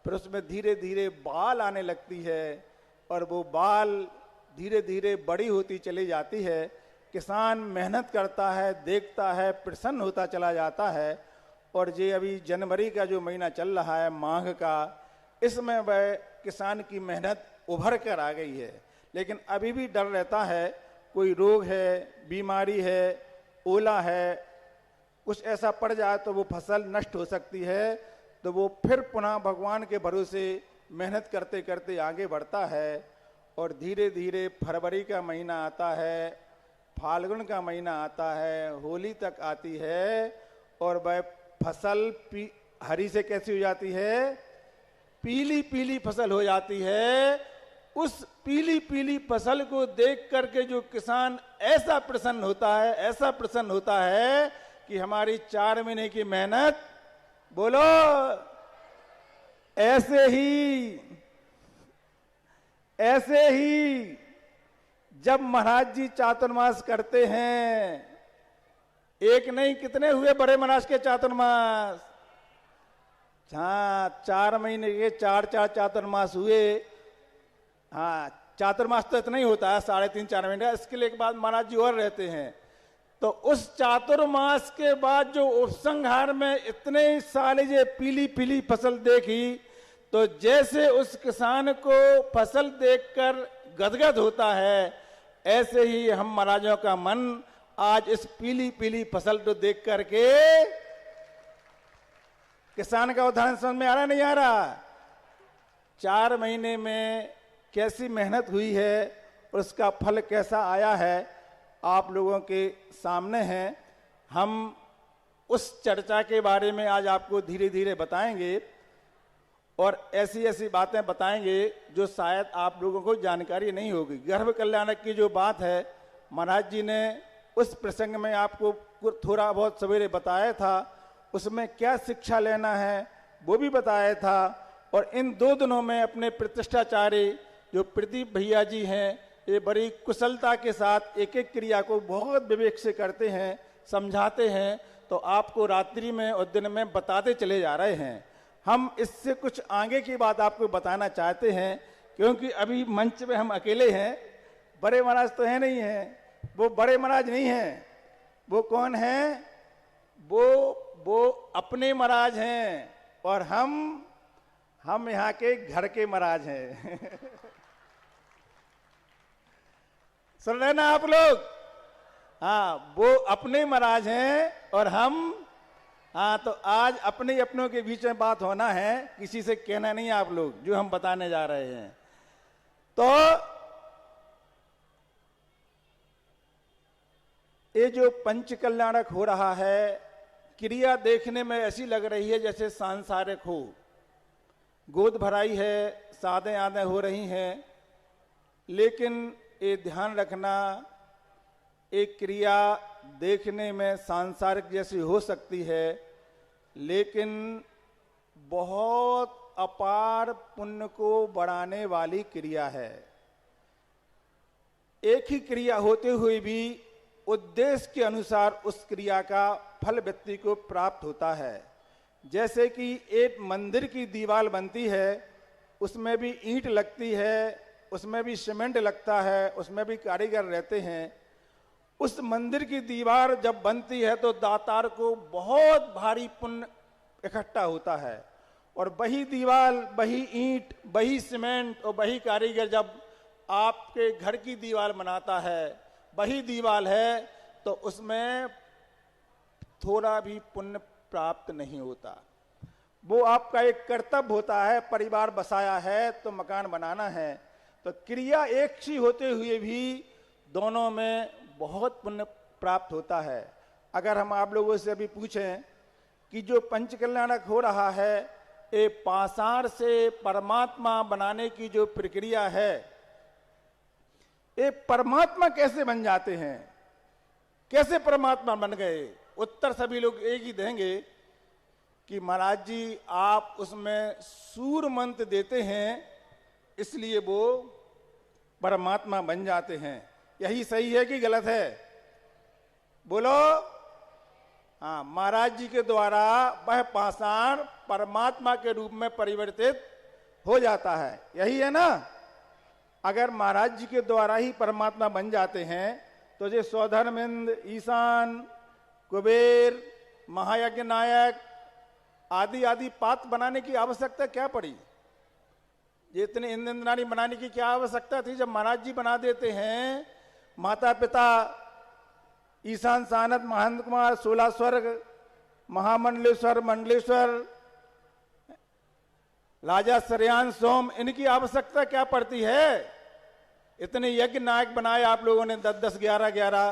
फिर उसमें धीरे धीरे बाल आने लगती है और वो बाल धीरे धीरे बड़ी होती चली जाती है। किसान मेहनत करता है, देखता है, प्रसन्न होता चला जाता है। और ये अभी जनवरी का जो महीना चल रहा है, माघ का, इसमें वह किसान की मेहनत उभर कर आ गई है। लेकिन अभी भी डर रहता है, कोई रोग है, बीमारी है, ओला है, कुछ ऐसा पड़ जाए तो वो फसल नष्ट हो सकती है। तो वो फिर पुनः भगवान के भरोसे मेहनत करते करते आगे बढ़ता है और धीरे धीरे फरवरी का महीना आता है, फाल्गुन का महीना आता है, होली तक आती है और वह फसल हरी से कैसी हो जाती है? पीली पीली फसल हो जाती है। उस पीली पीली फसल को देख करके जो किसान ऐसा प्रसन्न होता है, ऐसा प्रसन्न होता है कि हमारी 4 महीने की मेहनत, बोलो, ऐसे ही जब महाराज जी चातुर्मास करते हैं, एक नहीं कितने हुए बड़े महाराज के चातुर्मास? हाँ, 4 महीने के 4 चातुर्मास हुए। हाँ, चातुर्मास तो इतना ही होता है, 3.5-4 महीने। इसके लिए एक बाद महाराज जी और रहते हैं। तो उस चातुर्मास के बाद जो उपसंहार में इतने साले ये पीली पीली फसल देखी, तो जैसे उस किसान को फसल देखकर गदगद होता है, ऐसे ही हम महाराजों का मन आज इस पीली पीली फसल को देख करके, किसान का उदाहरण समझ में आ रहा नहीं आ रहा? 4 महीने में कैसी मेहनत हुई है और उसका फल कैसा आया है, आप लोगों के सामने है। हम उस चर्चा के बारे में आज आपको धीरे धीरे बताएंगे और ऐसी ऐसी बातें बताएंगे जो शायद आप लोगों को जानकारी नहीं होगी। गर्भ कल्याणक की जो बात है, महाराज जी ने उस प्रसंग में आपको थोड़ा बहुत सवेरे बताया था। उसमें क्या शिक्षा लेना है वो भी बताया था। और इन 2 दिनों में अपने प्रतिष्ठाचार्य जो प्रदीप भैया जी हैं, ये बड़ी कुशलता के साथ एक एक क्रिया को बहुत विवेक से करते हैं, समझाते हैं। तो आपको रात्रि में और दिन में बताते चले जा रहे हैं। हम इससे कुछ आगे की बात आपको बताना चाहते हैं, क्योंकि अभी मंच में हम अकेले हैं, बड़े महाराज तो है नहीं हैं। वो बड़े महाराज नहीं हैं। वो कौन हैं? वो अपने महाराज हैं और हम यहाँ के घर के महाराज हैं। सुन रहे ना आप लोग? हाँ, वो अपने महाराज हैं और हम, हाँ, तो आज अपने अपनों के बीच में बात होना है, किसी से कहना नहीं आप लोग, जो हम बताने जा रहे हैं। तो ये जो पंच कल्याणक हो रहा है, क्रिया देखने में ऐसी लग रही है जैसे सांसारिक हो। गोद भराई है, सादे आदे हो रही हैं, लेकिन ये ध्यान रखना, एक क्रिया देखने में सांसारिक जैसी हो सकती है, लेकिन बहुत अपार पुण्य को बढ़ाने वाली क्रिया है। एक ही क्रिया होते हुए भी उद्देश्य के अनुसार उस क्रिया का फल व्यक्ति को प्राप्त होता है। जैसे कि एक मंदिर की दीवार बनती है, उसमें भी ईंट लगती है, उसमें भी सीमेंट लगता है, उसमें भी कारीगर रहते हैं। उस मंदिर की दीवार जब बनती है तो दातार को बहुत भारी पुण्य इकट्ठा होता है, और वही दीवार, वही ईंट, वही सीमेंट और वही कारीगर जब आपके घर की दीवार बनाता है, वही दीवार है, तो उसमें थोड़ा भी पुण्य प्राप्त नहीं होता। वो आपका एक कर्तव्य होता है। परिवार बसाया है तो मकान बनाना है, तो क्रिया एक सी होते हुए भी दोनों में बहुत पुण्य प्राप्त होता है। अगर हम आप लोगों से अभी पूछें कि जो पंच कल्याणक हो रहा है, ये पाषाण से परमात्मा बनाने की जो प्रक्रिया है, ये परमात्मा कैसे बन जाते हैं, कैसे परमात्मा बन गए? उत्तर सभी लोग एक ही देंगे कि महाराज जी आप उसमें सूर मंत्र देते हैं इसलिए वो परमात्मा बन जाते हैं। यही सही है कि गलत है? बोलो। हाँ, महाराज जी के द्वारा वह पाषाण परमात्मा के रूप में परिवर्तित हो जाता है, यही है ना? अगर महाराज जी के द्वारा ही परमात्मा बन जाते हैं तो ये सौधर्मिंद, ईशान, कुबेर, महायज्ञ नायक आदि आदि पात्र बनाने की आवश्यकता क्या पड़ी? ये इतने इंद्राणी बनाने की क्या आवश्यकता थी? जब महाराज जी बना देते हैं, माता पिता ईशान, सानद, महंत कुमार, 16 स्वर्ग, महामंडलेश्वर, मंडलेश्वर, राजा श्रेयान, सोम, इनकी आवश्यकता क्या पड़ती है? इतने यज्ञ नायक बनाए आप लोगों ने, 10-10, 11-11।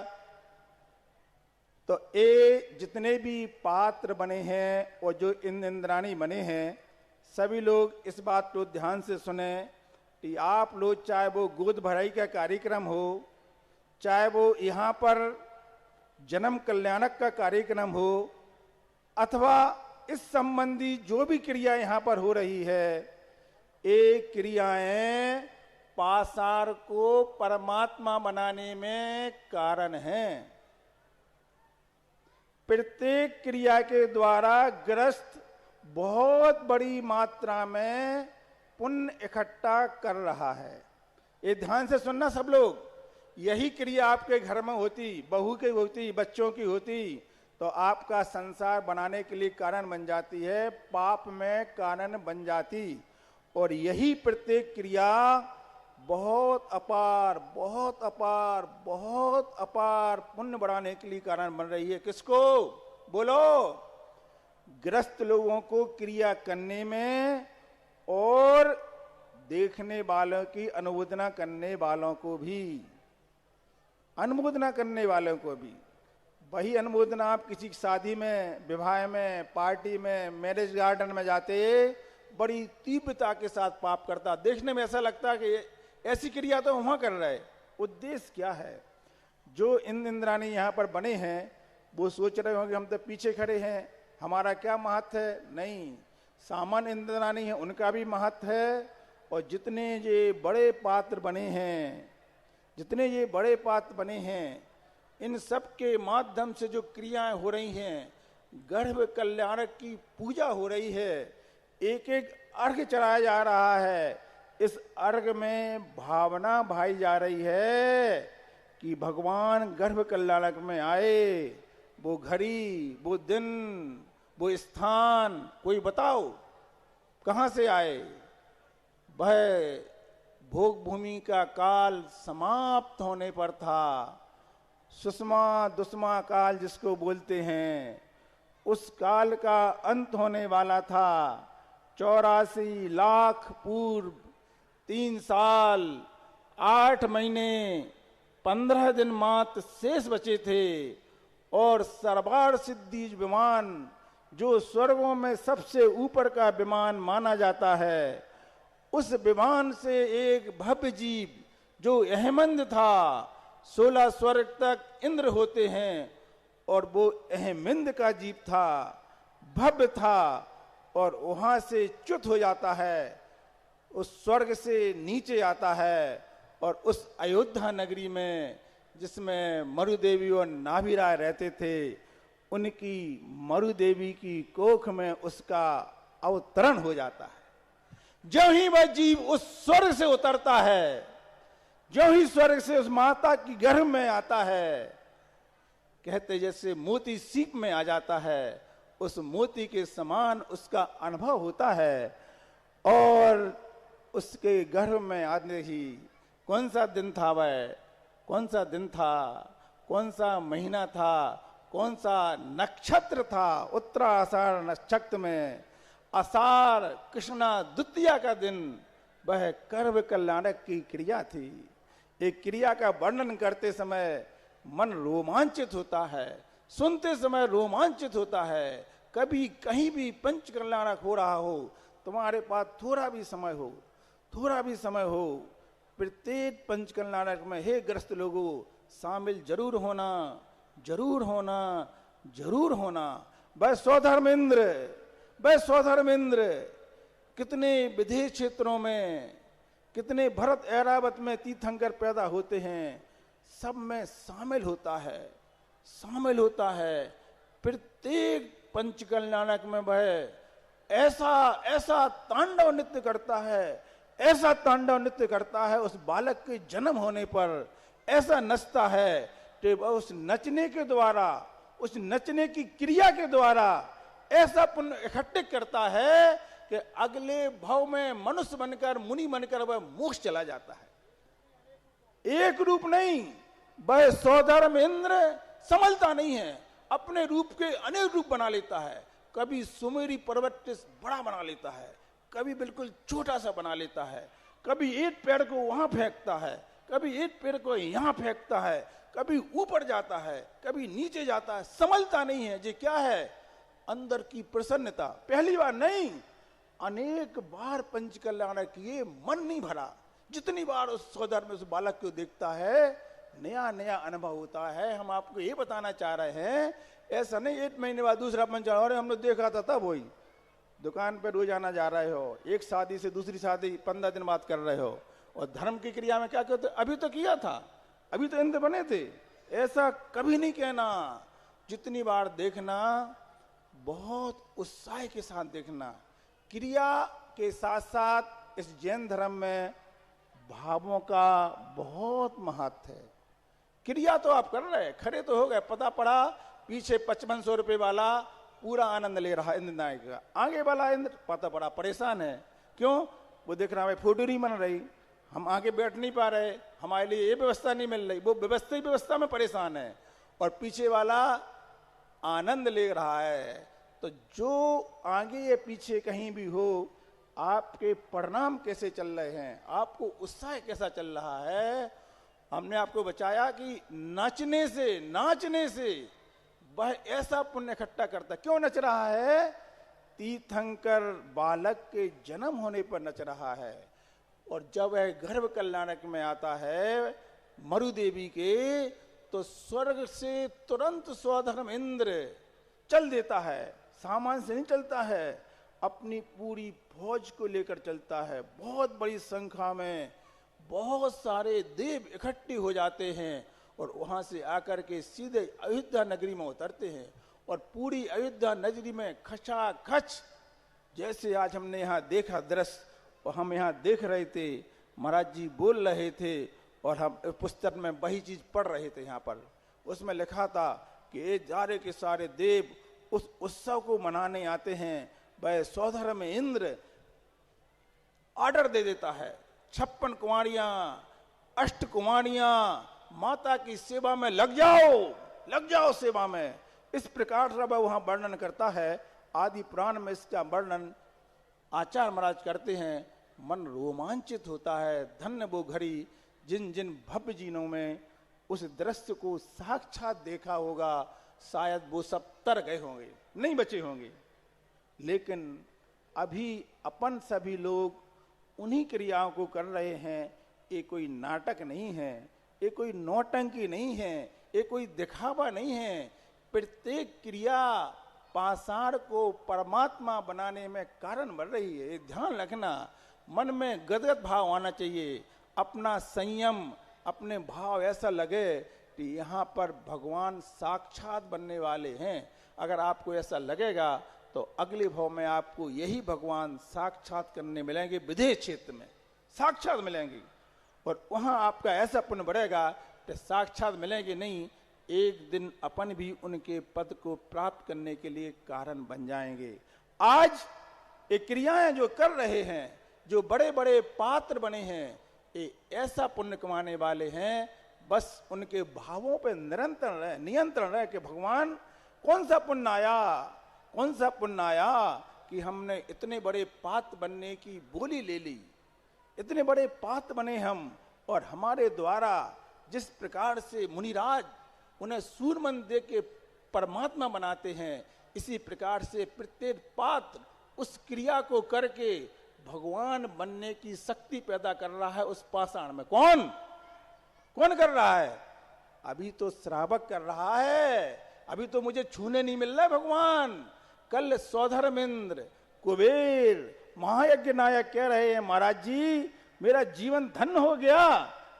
तो ये जितने भी पात्र बने हैं और जो इंद्राणी बने हैं, सभी लोग इस बात को ध्यान से सुने कि आप लोग, चाहे वो गोद भराई का कार्यक्रम हो, चाहे वो यहाँ पर जन्म कल्याणक का कार्यक्रम हो, अथवा इस संबंधी जो भी क्रिया यहाँ पर हो रही है, ये क्रियाएं पाषाण को परमात्मा बनाने में कारण हैं। प्रत्येक क्रिया के द्वारा ग्रस्त बहुत बड़ी मात्रा में पुण्य इकट्ठा कर रहा है। ये ध्यान से सुनना सब लोग। यही क्रिया आपके घर में होती, बहू की होती, बच्चों की होती, तो आपका संसार बनाने के लिए कारण बन जाती है, पाप में कारण बन जाती। और यही प्रत्येक क्रिया बहुत अपार, बहुत अपार, बहुत अपार पुण्य बढ़ाने के लिए कारण बन रही है। किसको? बोलो। ग्रस्त लोगों को क्रिया करने में और देखने वालों की अनुमोदना करने वालों को भी, अनुमोदना करने वालों को भी। वही अनुमोदना आप किसी शादी में, विवाह में, पार्टी में, मैरिज गार्डन में जाते बड़ी तीव्रता के साथ पाप करता। देखने में ऐसा लगता कि ऐसी क्रिया तो वहां कर रहे। उद्देश्य क्या है? जो इंद्राणी यहाँ पर बने हैं वो सोच रहे होंगे हम तो पीछे खड़े हैं, हमारा क्या महत्व है? नहीं, सामान्य इंद्राणी है उनका भी महत्व है। और जितने ये बड़े पात्र बने हैं, जितने ये बड़े पात्र बने हैं, इन सब के माध्यम से जो क्रियाएं हो रही हैं, गर्भ कल्याणक की पूजा हो रही है, एक एक अर्घ चढ़ाया जा रहा है। इस अर्घ में भावना भाई जा रही है कि भगवान गर्भ कल्याणक में आए। वो घड़ी, वो दिन, वो स्थान कोई बताओ कहां से आए? वह भोग भूमि का काल समाप्त होने पर था। सुषमा दुष्मा काल जिसको बोलते हैं, उस काल का अंत होने वाला था। 84 लाख पूर्व 3 साल 8 महीने 15 दिन मात्र शेष बचे थे। और सर्वार सिद्धि विमान, जो स्वर्गों में सबसे ऊपर का विमान माना जाता है, उस विमान से एक भव्य जीव जो अहमंद था, 16 स्वर्ग तक इंद्र होते हैं, और वो अहमंद का जीव था, भव्य था, और वहां से च्युत हो जाता है, उस स्वर्ग से नीचे आता है। और उस अयोध्या नगरी में जिसमें मरुदेवी और नाभिराय रहते थे, उनकी मरुदेवी की कोख में उसका अवतरण हो जाता है। जो ही वह जीव उस स्वर्ग से उतरता है, जो ही स्वर्ग से उस माता की गर्भ में आता है, कहते जैसे मोती सीप में आ जाता है, उस मोती के समान उसका अनुभव होता है। और उसके गर्भ में आने ही कौन सा दिन था वह, कौन सा दिन था, कौन सा महीना था, कौन सा नक्षत्र था, उत्तराषाढ़ नक्षत्र में आषाढ़ कृष्णा द्वितीया का दिन वह कर्म कल्याणक की क्रिया थी। एक क्रिया का वर्णन करते समय मन रोमांचित होता है, सुनते समय रोमांचित होता है। कभी कहीं भी पंच कल्याणक हो रहा हो, तुम्हारे पास थोड़ा भी समय हो, प्रत्येक पंच कल्याणक में हे ग्रस्त लोगों शामिल जरूर होना। वह स्वधर्मेंद्र कितने विदेश क्षेत्रों में, कितने भरत ऐरावत में तीर्थंकर पैदा होते हैं, सब में शामिल होता है। प्रत्येक पंच कल्याणक में वह ऐसा तांडव नृत्य करता है, उस बालक के जन्म होने पर ऐसा नचता है कि वह उस नचने के द्वारा, उस नचने की क्रिया के द्वारा ऐसा पुण्य इकट्ठे करता है कि अगले भाव में मनुष्य बनकर, मुनि बनकर वह मोक्ष चला जाता है। एक रूप नहीं, वह सौधर्म इंद्र संभलता नहीं है, अपने रूप के अनेक रूप बना लेता है। कभी सुमेरी पर्वत से बड़ा बना लेता है, कभी बिल्कुल छोटा सा बना लेता है, कभी एक पेड़ को वहां फेंकता है, कभी एक पेड़ को यहां फेंकता है, कभी ऊपर जाता है, कभी नीचे जाता है, संभलता नहीं है। ये क्या है? अंदर की प्रसन्नता। पहली बार नहीं, अनेक बार पंच कल्याणक किए, मन नहीं भरा। जितनी बार उस सौधर्म में उस बालक को देखता है, नया नया अनुभव होता है। हम आपको ये बताना चाह रहे हैं, ऐसा नहीं 1 महीने बाद दूसरा पंच और हमने देखा था तब वही दुकान पर रोजाना जा रहे हो, एक शादी से दूसरी शादी 15 दिन बाद कर रहे हो, और धर्म की क्रिया में क्या कहते, अभी तो किया था, अभी तो इंद्र बने थे। ऐसा कभी नहीं कहना। जितनी बार देखना, बहुत उत्साह के साथ देखना। क्रिया के साथ साथ इस जैन धर्म में भावों का बहुत महत्व है। क्रिया तो आप कर रहे, खड़े तो हो गए, पता पड़ा पीछे 5500 रुपए वाला पूरा आनंद ले रहा इंद्र नायक का, आगे वाला इंद्र पता पड़ा परेशान है। क्यों? वो देख रहा है फोटो नहीं बन रही, हम आगे बैठ नहीं पा रहे, हमारे लिए ये व्यवस्था नहीं मिल रही, वो व्यवस्था में परेशान है, और पीछे वाला आनंद ले रहा है। तो जो आगे या पीछे कहीं भी हो, आपके परिणाम कैसे चल रहे हैं, आपको उत्साह कैसा चल रहा है। हमने आपको बचाया कि नाचने से वह ऐसा पुण्य इकट्ठा करता। क्यों नच रहा है? तीर्थंकर बालक के जन्म होने पर नच रहा है। और जब वह गर्भ कल्याणक में आता है मरु देवी के, तो स्वर्ग से तुरंत स्वधर्म इंद्र चल देता है। सामान से नहीं चलता है, अपनी पूरी फौज को लेकर चलता है। बहुत बड़ी संख्या में बहुत सारे देव इकट्ठे हो जाते हैं, और वहां से आकर के सीधे अयोध्या नगरी में उतरते हैं। और पूरी अयोध्या नगरी में खचाखच, जैसे आज हमने यहाँ देखा दृश्य, और हम यहाँ देख रहे थे, महाराज जी बोल रहे थे, और हम पुस्तक में वही चीज पढ़ रहे थे। यहाँ पर उसमें लिखा था कि ये सारे के सारे देव उस उत्सव को मनाने आते हैं। वह सौधर्म में इंद्र ऑर्डर दे देता है, 56 कुंवारियां, 8 कुंवारियां माता की सेवा में लग जाओ सेवा में। इस प्रकार से वह वहां वर्णन करता है। आदि पुराण में इसका वर्णन आचार्य महाराज करते हैं। मन रोमांचित होता है। धन्य वो घड़ी जिन जिन भव्य जीनों में उस दृश्य को साक्षात देखा होगा, शायद वो सब तर गए होंगे, नहीं बचे होंगे। लेकिन अभी अपन सभी लोग उन्हीं क्रियाओं को कर रहे हैं। ये कोई नाटक नहीं है, ये कोई नौटंकी नहीं है, ये कोई दिखावा नहीं है। प्रत्येक क्रिया पाषाण को परमात्मा बनाने में कारण बन रही है। ध्यान रखना, मन में गदगद भाव आना चाहिए। अपना संयम, अपने भाव ऐसा लगे कि यहाँ पर भगवान साक्षात बनने वाले हैं। अगर आपको ऐसा लगेगा तो अगले भाव में आपको यही भगवान साक्षात करने मिलेंगे, विदेश क्षेत्र में साक्षात मिलेंगे। और वहां आपका ऐसा पुण्य बढ़ेगा कि साक्षात मिलेंगे नहीं, एक दिन अपन भी उनके पद को प्राप्त करने के लिए कारण बन जाएंगे। आज ये क्रियाएं जो कर रहे हैं, जो बड़े बड़े पात्र बने हैं, ये ऐसा पुण्य कमाने वाले हैं। बस उनके भावों पे नियंत्रण रहे कि भगवान कौन सा पुण्य आया कि कि हमने इतने बड़े पात्र बनने की बोली ले ली, इतने बड़े पात्र बने हम, और हमारे द्वारा जिस प्रकार से मुनिराज उन्हें सूरमन दे के परमात्मा बनाते हैं, इसी प्रकार से प्रत्येक पात्र उस क्रिया को करके भगवान बनने की शक्ति पैदा कर रहा है उस पाषाण में। कौन कौन कर रहा है? अभी तो श्रावक कर रहा है, अभी तो मुझे छूने नहीं मिल रहा है भगवान। कल सौधर्मेंद्र कुबेर महायज्ञ नायक कह रहे हैं, महाराज जी मेरा जीवन धन्य हो गया,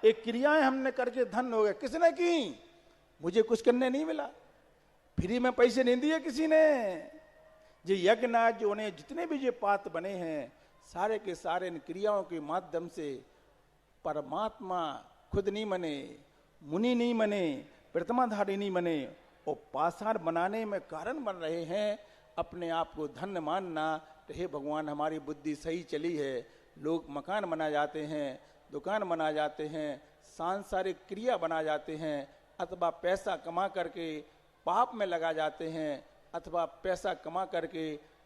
एक क्रियाएं हमने करके धन्य हो गए। किसने की? मुझे कुछ करने नहीं मिला, फ्री में पैसे नहीं दिए किसी ने। ये यज्ञ नायक जो उन्हें जितने भी ये पात्र बने हैं, सारे के सारे इन क्रियाओं के माध्यम से परमात्मा खुद नहीं बने, मुनि नहीं बने, प्रतिमाधारी नहीं बने, और पाषाण बनाने में कारण बन रहे हैं। अपने आप को धन्य मानना, तो हे भगवान हमारी बुद्धि सही चली है। लोग मकान बना जाते हैं, दुकान बना जाते हैं, सांसारिक क्रिया बना जाते हैं, अथवा पैसा कमा करके पाप में लगा जाते हैं, अथवा पैसा कमा करके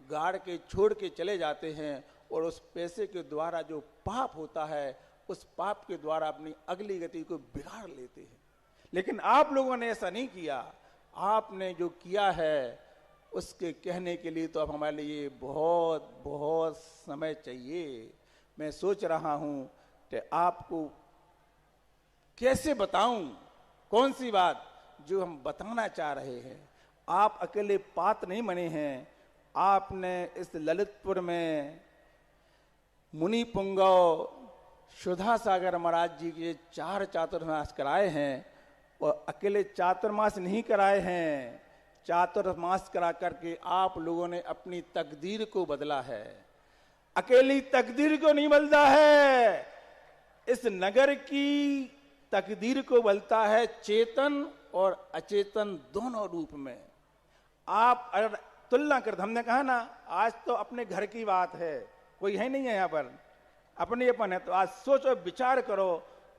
गाड़ के छोड़ के चले जाते हैं, और उस पैसे के द्वारा जो पाप होता है, उस पाप के द्वारा अपनी अगली गति को बिगाड़ लेते हैं। लेकिन आप लोगों ने ऐसा नहीं किया। आपने जो किया है उसके कहने के लिए तो अब हमारे लिए बहुत बहुत समय चाहिए। मैं सोच रहा हूं कि आपको कैसे बताऊं कौन सी बात जो हम बताना चाह रहे हैं। आप अकेले पात्र नहीं बने हैं, आपने इस ललितपुर में मुनि पुंगव सुधा सागर महाराज जी के 4 चातुर्मास कराए हैं, और अकेले चातुर्मास नहीं कराए हैं, चातुर्मास करा करके आप लोगों ने अपनी तकदीर को बदला है। अकेली तकदीर को नहीं बदला है, इस नगर की तकदीर को बदलता है चेतन और अचेतन दोनों रूप में। आप अगर तुलना कर, हमने कहा ना आज तो अपने घर की बात है, कोई है नहीं है यहाँ पर, अपने अपन है, तो आज सोचो विचार करो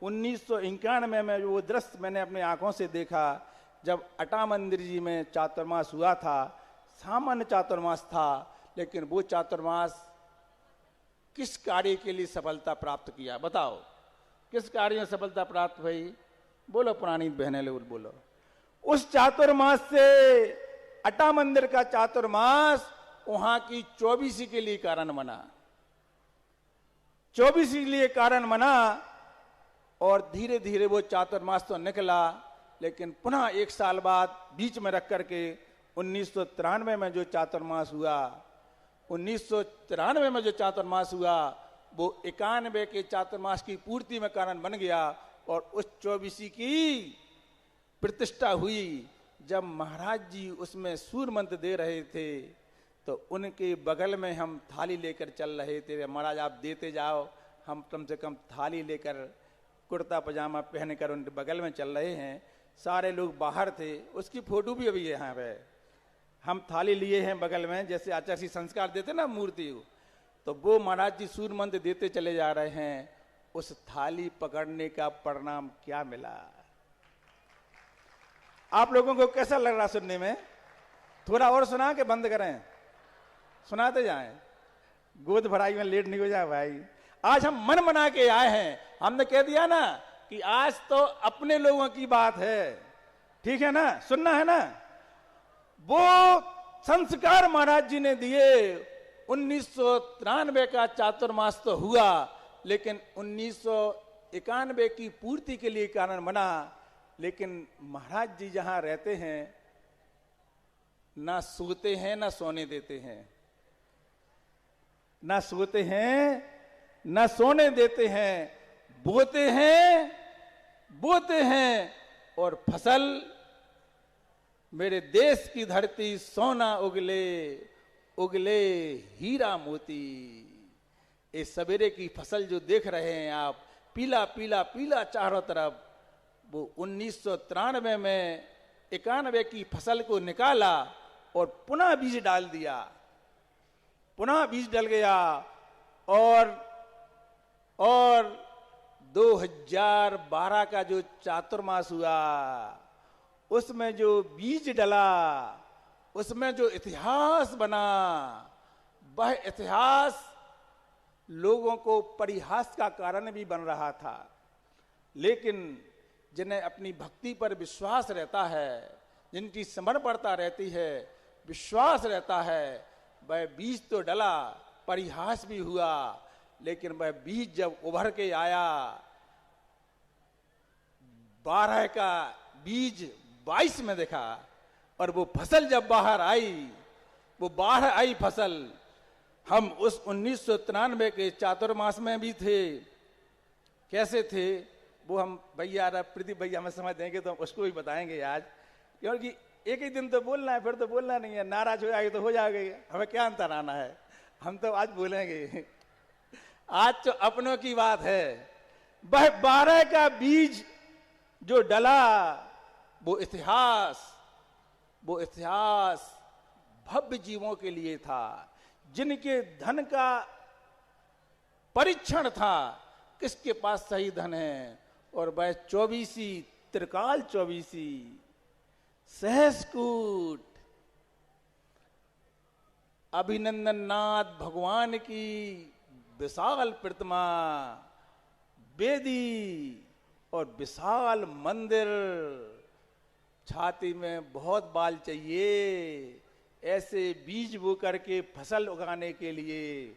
1991 में वो दृश्य मैंने अपनी आंखों से देखा, जब अटा मंदिर जी में चातुर्मास हुआ था। सामान्य चातुर्मास था, लेकिन वो चातुर्मास किस कार्य के लिए सफलता प्राप्त किया? बताओ किस कार्य में सफलता प्राप्त हुई? बोलो पुरानी बहनें लोग बोलो। उस चातुर्मास से अटा मंदिर का चातुर्मास वहां की 24 के लिए कारण बना, 24 के लिए कारण बना, और धीरे धीरे वो चातुर्मास तो निकला, लेकिन पुनः 1 साल बाद बीच में रख करके 1993 में जो चातुर्मास हुआ, 1993 में जो चातुर्मास हुआ वो 91 के चातुर्मास की पूर्ति में कारण बन गया। और उस 24 की प्रतिष्ठा हुई। जब महाराज जी उसमें सूर मंत्र दे रहे थे, तो उनके बगल में हम थाली लेकर चल रहे थे। महाराज आप देते जाओ, हम कम से कम थाली लेकर कुर्ता पजामा पहनकर उनके बगल में चल रहे हैं। सारे लोग बाहर थे, उसकी फोटो भी अभी यहाँ पे, हम थाली लिए हैं बगल में, जैसे आचार्य संस्कार देते ना मूर्ति को, तो वो महाराज जी सूर्य मंत्र देते चले जा रहे हैं। उस थाली पकड़ने का परिणाम क्या मिला? आप लोगों को कैसा लग रहा सुनने में? थोड़ा और सुना के बंद करें? सुनाते जाएं, गोद भराई में लेट नहीं हो जाए भाई। आज हम मन बना के आए हैं, हमने कह दिया ना कि आज तो अपने लोगों की बात है, ठीक है ना, सुनना है ना। वो संस्कार महाराज जी ने दिए। 1993 का चातुर्मास तो हुआ, लेकिन 1991 की पूर्ति के लिए कारण बना। लेकिन महाराज जी जहां रहते हैं, ना सोते हैं ना सोने देते हैं, ना सोते हैं ना सोने देते हैं, बोते हैं और फसल मेरे देश की धरती सोना उगले उगले हीरा मोती। इस सवेरे की फसल जो देख रहे हैं आप, पीला पीला पीला चारों तरफ, वो 1993 में 91 की फसल को निकाला और पुनः बीज डाल दिया, पुनः बीज डल गया। और 2012 का जो चातुर्मास हुआ, उसमें जो बीज डला, उसमें जो इतिहास बना, वह इतिहास लोगों को परिहास का कारण भी बन रहा था। लेकिन जिन्हें अपनी भक्ति पर विश्वास रहता है, जिनकी समर्पणता रहती है, विश्वास रहता है, वह बीज तो डला, परिहास भी हुआ, लेकिन वह बीज जब उभर के आया, 12 का बीज 22 में दिखा, और वो फसल जब बाहर आई, वो बाहर आई फसल। हम उस 1993 के चातुर्मास में भी थे। कैसे थे वो हम भैया, प्रदीप भैया हमें समझ देंगे तो हम उसको भी बताएंगे आज, क्योंकि एक ही दिन तो बोलना है, फिर तो बोलना नहीं है। नाराज हो जाएगी तो हो जाएगी, हमें क्या अंतर आना है, हम तो आज बोलेंगे। आज तो अपनों की बात है। वह 12 का बीज जो डला, वो इतिहास भव्य जीवों के लिए था, जिनके धन का परीक्षण था किसके पास सही धन है। और वह 24 त्रिकाल 24 सहस्कूट अभिनंदन नाथ भगवान की विशाल प्रतिमा, वेदी और विशाल मंदिर। छाती में बहुत बाल चाहिए ऐसे बीज बो करके फसल उगाने के लिए।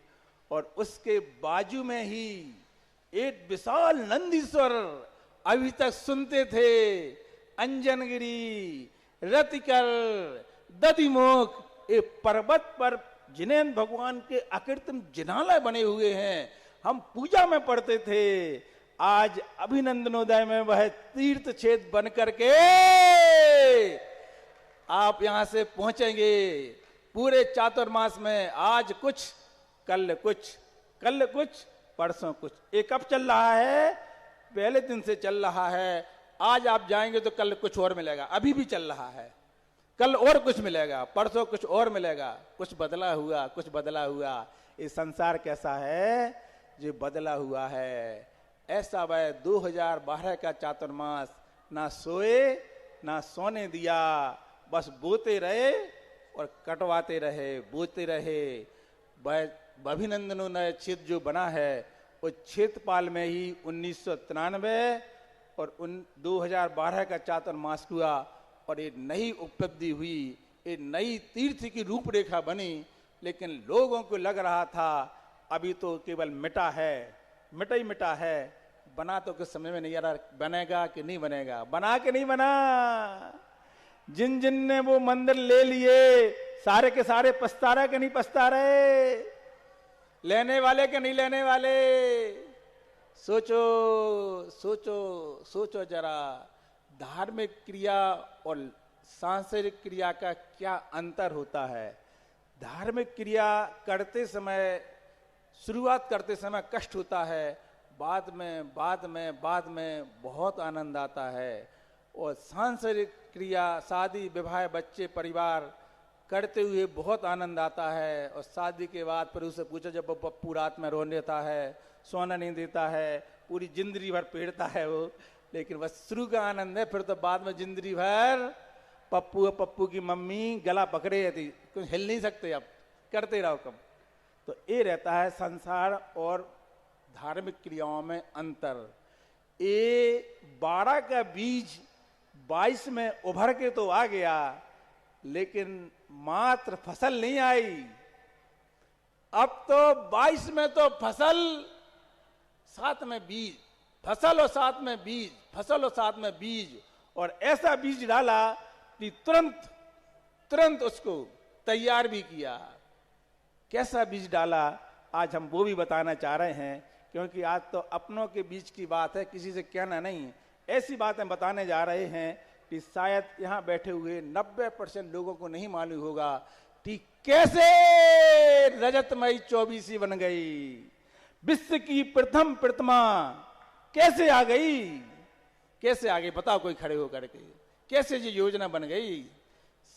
और उसके बाजू में ही एक विशाल नंदीश्वर अभी तक सुनते थे, अंजनगिरी, रतिकर, दधिमुख, ये पर्वत पर जिनेन्द्र भगवान के अकृत्रिम जिनालय बने हुए हैं। हम पूजा में पढ़ते थे। आज अभिनंदनोदय में वह तीर्थ क्षेत्र बन करके आप यहां से पहुंचेंगे। पूरे चातुर्मास में आज कुछ, कल कुछ, कल कुछ, परसों कुछ। ये कब चल रहा है? पहले दिन से चल रहा है। आज आप जाएंगे तो कल कुछ और मिलेगा, अभी भी चल रहा है। कल और कुछ मिलेगा, परसों कुछ और मिलेगा। कुछ बदला हुआ, कुछ बदला हुआ। ये संसार कैसा है? जो बदला हुआ है। ऐसा वह 2012 का चातुर्मास ना सोए ना सोने दिया, बस बोते रहे और कटवाते रहे, बोते रहे। वह अभिनंदनोदय क्षेत्र जो बना है, वो क्षेत्रपाल में ही 1993 और 2012 का चातुर्मास हुआ। और एक नई उपलब्धि हुई, एक नई तीर्थ की रूपरेखा बनी। लेकिन लोगों को लग रहा था अभी तो केवल मिटा है, मिटा ही मिटा है, बना तो कुछ समझ में नहीं आ रहा बनेगा कि नहीं बनेगा, बना कि नहीं बना। जिन जिन ने वो मंदिर ले लिए, सारे के सारे पछता रहे कि नहीं पछता रहे? लेने वाले कि नहीं लेने वाले? सोचो सोचो सोचो जरा। धार्मिक क्रिया और सांसारिक क्रिया का क्या अंतर होता है? धार्मिक क्रिया करते समय, शुरुआत करते समय कष्ट होता है, बाद में बहुत आनंद आता है। और सांसारिक क्रिया, शादी विवाह, बच्चे, परिवार करते हुए बहुत आनंद आता है। और शादी के बाद फिर उसे पूछो, जब पप्पू रात में रो देता है, सोना नहीं देता है, पूरी जिंदगी भर पेड़ता है वो, लेकिन बस शुरू का आनंद है। फिर तो बाद में जिंदगी भर पप्पू और पप्पू की मम्मी गला पकड़े रहती, कुछ हिल नहीं सकते, अब करते रहो कम। तो ये रहता है संसार और धार्मिक क्रियाओं में अंतर। ये 12 का बीज 22 में उभर के तो आ गया, लेकिन मात्र फसल नहीं आई। अब तो 22 में तो फसल, साथ में बीज, फसल और साथ में बीज, फसल और साथ में बीज। और ऐसा बीज डाला कि तुरंत उसको तैयार भी किया। कैसा बीज डाला, आज हम वो भी बताना चाह रहे हैं। क्योंकि आज तो अपनों के बीच की बात है, किसी से कहना नहीं। ऐसी बातें बताने जा रहे हैं कि शायद यहाँ बैठे हुए 90% लोगों को नहीं मालूम होगा कि कैसे रजतमयी 24 बन गई। विश्व की प्रथम प्रतिमा कैसे आ गई? कैसे आ गई बताओ कोई खड़े होकर के। कैसे ये योजना बन गई?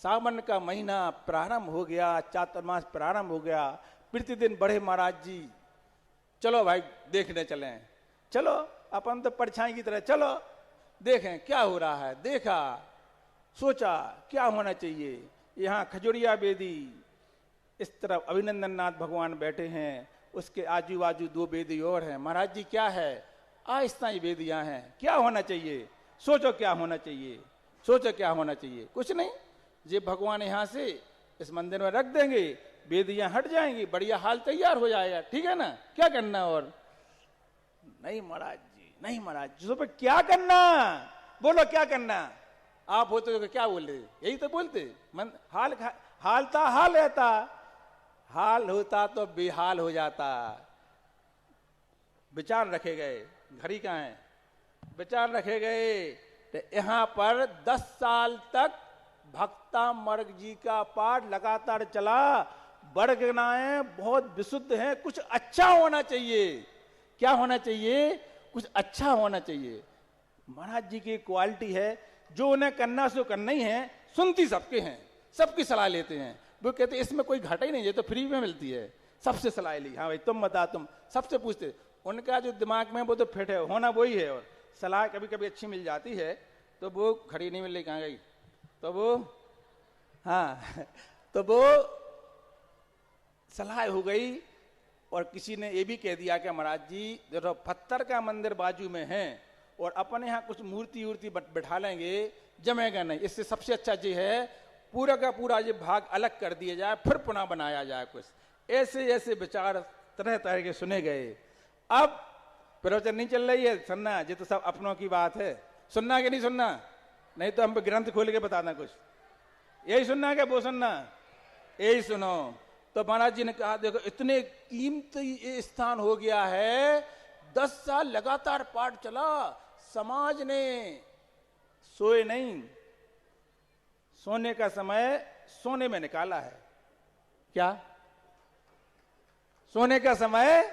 सावन का महीना प्रारंभ हो गया, चातुर्मास प्रारंभ हो गया। प्रतिदिन बड़े महाराज जी, चलो भाई देखने चलें, चलो अपन तो परछाई की तरह, चलो देखें क्या हो रहा है। देखा, सोचा क्या होना चाहिए। यहाँ खजुरिया बेदी, इस तरफ अभिनंदन नाथ भगवान बैठे हैं, उसके आजू बाजू 2 वेदी और हैं। महाराज जी क्या है, आहिस्ता ही वेदियां हैं। क्या होना चाहिए, सोचो क्या होना चाहिए, सोचो क्या होना चाहिए। कुछ नहीं, ये भगवान यहाँ से इस मंदिर में रख देंगे, वेदियां हट जाएंगी, बढ़िया हाल तैयार हो जाएगा। ठीक है ना, क्या करना। और नहीं महाराज जी, नहीं महाराज जी, तो क्या करना, बोलो क्या करना। आप होते तो क्या बोल रहे, यही तो बोलते। हाल था हाल रहता, हाल होता तो बेहाल हो जाता। विचार रखे गए, घड़ी कहाँ है, विचार रखे गए। तो यहां पर 10 साल तक भक्ता मर्ग जी का पाठ लगातार चला। बरगनाएं बहुत विशुद्ध हैं, कुछ अच्छा होना चाहिए। क्या होना चाहिए, कुछ अच्छा होना चाहिए। महाराज जी की क्वालिटी है, जो उन्हें करना सो करना ही है, सुनती सबके हैं, सबकी सलाह लेते हैं। वो कहते इसमें कोई घाटा ही नहीं है, तो फ्री में मिलती है। सबसे सलाह ली, हाँ भाई तुम बता, तुम सबसे पूछते। उनका जो दिमाग में वो तो फिट है, होना वही है। और सलाह कभी कभी अच्छी मिल जाती है, तो वो खड़ी नहीं मिल रही, कहाँ गई, तो वो हाँ तो वो सलाह हो गई। और किसी ने ये भी कह दिया कि महाराज जी जो पत्थर का मंदिर बाजू में है और अपने यहाँ कुछ मूर्ति वूर्ति बैठा लेंगे, जमेगा नहीं। इससे सबसे अच्छा ये है, पूरा का पूरा ये भाग अलग कर दिया जाए, फिर पुनः बनाया जाए। कुछ ऐसे ऐसे विचार तरह तरह के सुने गए। अब प्रवचन नहीं चल रही है, सुनना ये तो सब अपनों की बात है। सुनना कि नहीं सुनना, नहीं तो हम ग्रंथ खोल के बताना कुछ। यही सुनना क्या, वो सुनना, यही सुनो। तो महाराज जी ने कहा देखो इतने कीमती ये स्थान हो गया है, 10 साल लगातार पाठ चला, समाज ने सोए नहीं, सोने का समय सोने में निकाला है। क्या, सोने का समय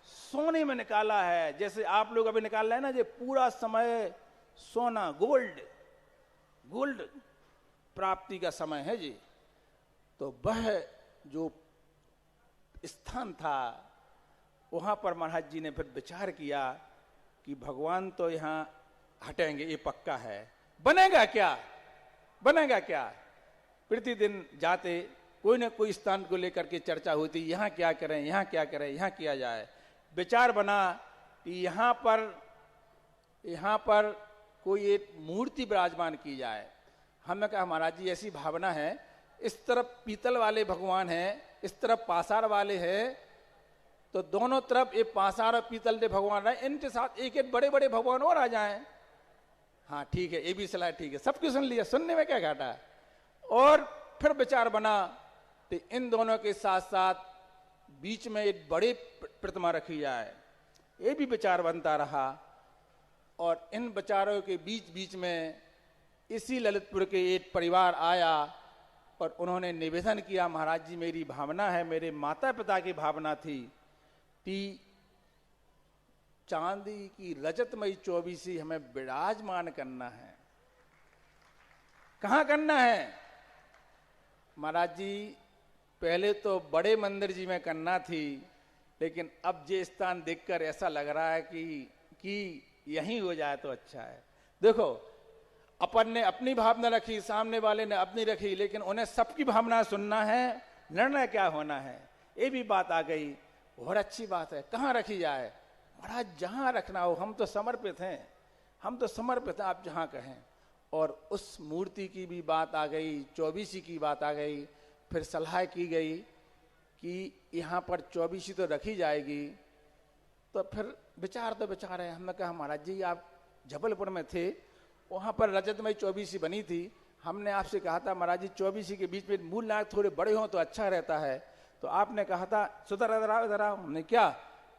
सोने में निकाला है। जैसे आप लोग अभी निकाल रहे हैं ना, ये पूरा समय सोना, गोल्ड प्राप्ति का समय है जी। तो वह जो स्थान था, वहां पर महाराज जी ने फिर विचार किया कि भगवान तो यहां हटेंगे, ये पक्का है, बनेगा क्या, बनेगा क्या। प्रतिदिन जाते, कोई ना कोई स्थान को लेकर के चर्चा होती, यहां क्या करें, यहां क्या करें, यहां किया जाए। विचार बना कि यहां पर कोई एक मूर्ति विराजमान की जाए। हमने कहा महाराज जी ऐसी भावना है, इस तरफ पीतल वाले भगवान हैं, इस तरफ पासार वाले हैं, तो दोनों तरफ एक पासार और पीतल के भगवान रहे, इनके साथ एक एक बड़े बड़े भगवान और आ जाएं। हाँ ठीक है, ये भी सलाह ठीक है, सबकी सुन लिया, सुनने में क्या घाटा है। और फिर विचार बना तो इन दोनों के साथ साथ बीच में एक बड़ी प्रतिमा रखी जाए। ये भी विचार बनता रहा। और इन विचारों के बीच बीच में इसी ललितपुर के एक परिवार आया और उन्होंने निवेदन किया, महाराज जी मेरी भावना है, मेरे माता पिता की भावना थी कि चांदी की रजतमयी 24 हमें विराजमान करना है। कहां करना है महाराज जी, पहले तो बड़े मंदिर जी में करना थी, लेकिन अब ये स्थान देखकर ऐसा लग रहा है कि यहीं हो जाए तो अच्छा है। देखो अपन ने अपनी भावना रखी, सामने वाले ने अपनी रखी, लेकिन उन्हें सबकी भावना सुनना है, निर्णय क्या होना है, ये भी बात आ गई। और अच्छी बात है, कहाँ रखी जाए महाराज, जहां रखना हो, हम तो समर्पित हैं, हम तो समर्पित हैं, आप जहां कहें। और उस मूर्ति की भी बात आ गई, 24 की बात आ गई। फिर सलाह की गई कि यहाँ पर 24 तो रखी जाएगी। तो फिर विचार तो विचार है। हमने कहा महाराज जी आप जबलपुर में थे, वहाँ पर रजतमयी 24 बनी थी, हमने आपसे कहा था महाराज जी 24 के बीच में मूल नायक थोड़े बड़े हों तो अच्छा रहता है। तो आपने कहा था सुधर इधर आओ। हमने क्या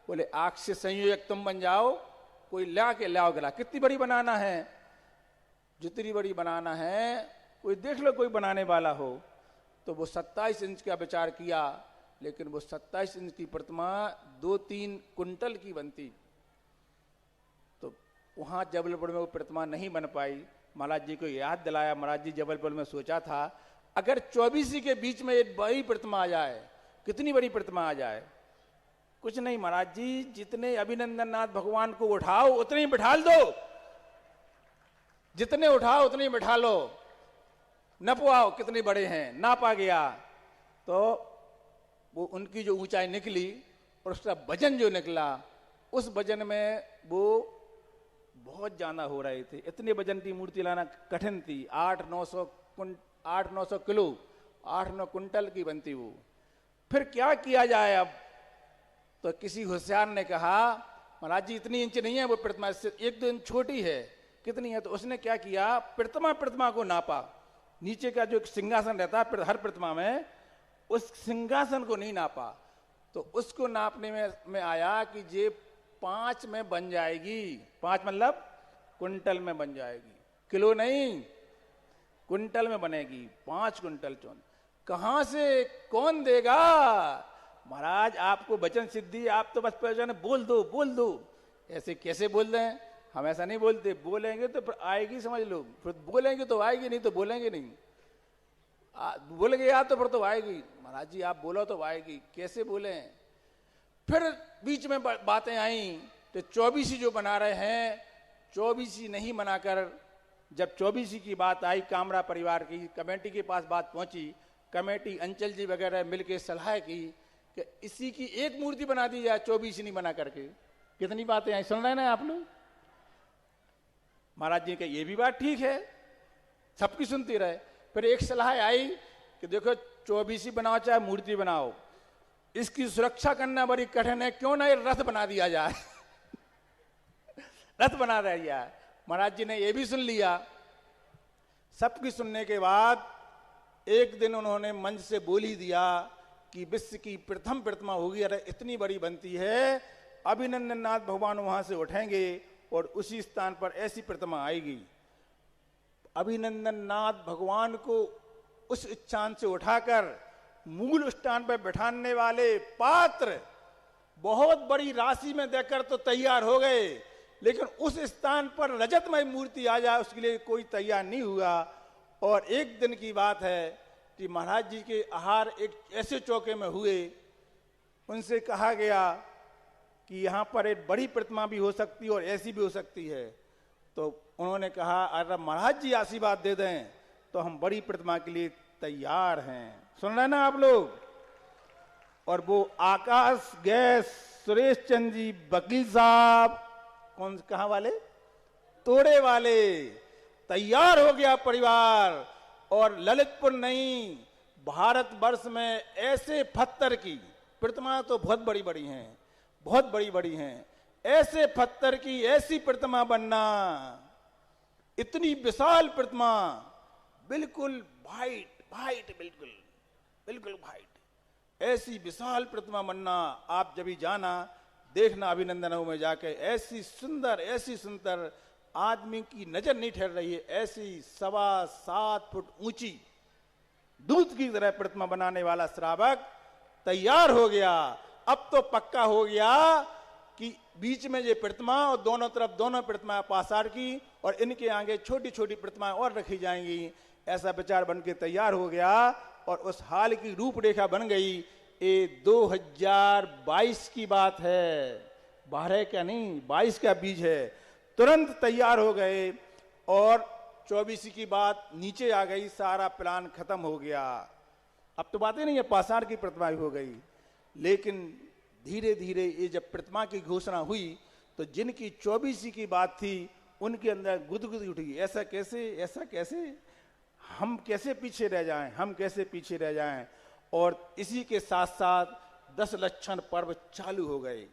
बोले, आँख से संयोजक तुम बन जाओ, कोई ला के लाओ गला। कितनी बड़ी बनाना है, जितनी बड़ी बनाना है, कोई देख लो कोई बनाने वाला हो। तो वो 27 इंच का विचार किया, लेकिन वो 27 इंच की प्रतिमा 2-3 कुंटल की बनती। तो वहाँ जबलपुर में वो प्रतिमा नहीं बन पाई। महाराज जी को याद दिलाया, महाराज जी जबलपुर में सोचा था अगर 24 के बीच में एक बड़ी प्रतिमा आ जाए, कितनी बड़ी प्रतिमा आ जाए। कुछ नहीं महाराज जी, जितने अभिनंदन नाथ भगवान को उठाओ उतने ही बिठाल दो, जितने उठाओ उतने ही बिठा लो, नपवाओ कितने बड़े हैं, नापा गया। तो वो उनकी जो ऊंचाई निकली और उसका वजन जो निकला, उस वजन में वो बहुत ज्यादा हो रहे थे। इतने वजन की मूर्ति लाना कठिन थी। 800-900 किलो, 8-9 कुंटल की बनती वो। फिर क्या किया जाए अब? तो किसी होशियार ने कहा, महाराज जी इतनी इंच नहीं है वो प्रतिमा, इससे 1-2 इंच छोटी है। कितनी है? तो उसने क्या किया, प्रतिमा को नापा। नीचे का जो सिंहासन रहता है हर प्रतिमा में, उस सिंहासन को नहीं नापा। तो उसको नापने में आया कि ये 5 में बन जाएगी। 5 मतलब कुंटल में बन जाएगी, किलो नहीं, कुंटल में बनेगी। 5 कुंटल चौन कहां से, कौन देगा? महाराज आपको वचन सिद्धि, आप तो बस पहचान बोल दो। ऐसे कैसे बोल रहे हैं? हम ऐसा नहीं बोलते। बोलेंगे तो फिर आएगी, समझ लो। फिर बोलेंगे तो आएगी, नहीं तो बोलेंगे नहीं। बोल गया तो फिर तो आएगी। महाराज जी आप बोलो तो आएगी, कैसे बोले? फिर बीच में बातें आई तो 24 जो बना रहे हैं, 24 नहीं बनाकर, जब 24 की बात आई, कामरा परिवार की कमेटी के पास बात पहुंची। कमेटी अंचल जी वगैरह मिलके सलाह की कि इसी की एक मूर्ति बना दी जाए, 24 नहीं बना करके। कितनी बातें आई, सुन रहे ना आप लोग? महाराज जी के ये भी बात ठीक है, सबकी सुनती रहे। फिर एक सलाह आई कि देखो 24 बनाओ चाहे मूर्ति बनाओ, इसकी सुरक्षा करना बड़ी कठिन है, क्यों ना ये रथ बना दिया जाए। रथ बना दिया। महाराज जी ने ये भी सुन लिया। सबकी सुनने के बाद एक दिन उन्होंने मंच से बोल ही दिया कि विश्व की प्रथम प्रतिमा होगी। अरे इतनी बड़ी बनती है, अभिनंदन नाथ भगवान वहां से उठेंगे और उसी स्थान पर ऐसी प्रतिमा आएगी। अभिनंदन नाथ भगवान को उस स्थान से उठाकर मूल स्थान पर बैठाने वाले पात्र बहुत बड़ी राशि में देकर तो तैयार हो गए, लेकिन उस स्थान पर रजतमय मूर्ति आ जाए उसके लिए कोई तैयार नहीं हुआ। और एक दिन की बात है कि महाराज जी के आहार एक ऐसे चौके में हुए, उनसे कहा गया कि यहाँ पर एक बड़ी प्रतिमा भी हो सकती है और ऐसी भी हो सकती है। तो उन्होंने कहा अगर महाराज जी आशीर्वाद दे दें तो हम बड़ी प्रतिमा के लिए तैयार हैं। सुन रहे ना आप लोग? और वो आकाश गैस सुरेश चंद जी वकील साहब, कौन कहाँ वाले, तोड़े वाले, तैयार हो गया परिवार। और ललितपुर नहीं, भारत वर्ष में ऐसे पत्थर की प्रतिमा तो बहुत बड़ी बड़ी हैं, बहुत बड़ी बड़ी हैं। ऐसे पत्थर की ऐसी प्रतिमा बनना, इतनी विशाल प्रतिमा, बिल्कुल वाइट, बिल्कुल वाइट, ऐसी विशाल प्रतिमा बनना। आप जब भी जाना देखना अभिनंदनों में जाके, ऐसी सुंदर आदमी की नजर नहीं ठहर रही है, ऐसी 7.25 फुट ऊंची दूध की तरह प्रतिमा बनाने वाला श्रावक तैयार हो गया। अब तो पक्का हो गया कि बीच में ये प्रतिमा और दोनों तरफ दोनों प्रतिमा पासार की और इनके आगे छोटी छोटी प्रतिमाएं और रखी जाएंगी। ऐसा विचार बन के तैयार हो गया और उस हाल की रूपरेखा बन गई। ये 2022 की बात है, 12 का नहीं 22 का बीज है। तुरंत तैयार हो गए और 24 की बात नीचे आ गई, सारा प्लान खत्म हो गया। अब तो बातें नहीं है, पाषाण की प्रतिमा हो गई। लेकिन धीरे धीरे ये जब प्रतिमा की घोषणा हुई तो जिनकी 24 की बात थी उनके अंदर गुदगुदी उठी, ऐसा कैसे, हम कैसे पीछे रह जाएं, हम कैसे पीछे रह जाएं। और इसी के साथ साथ 10 लक्षण पर्व चालू हो गए।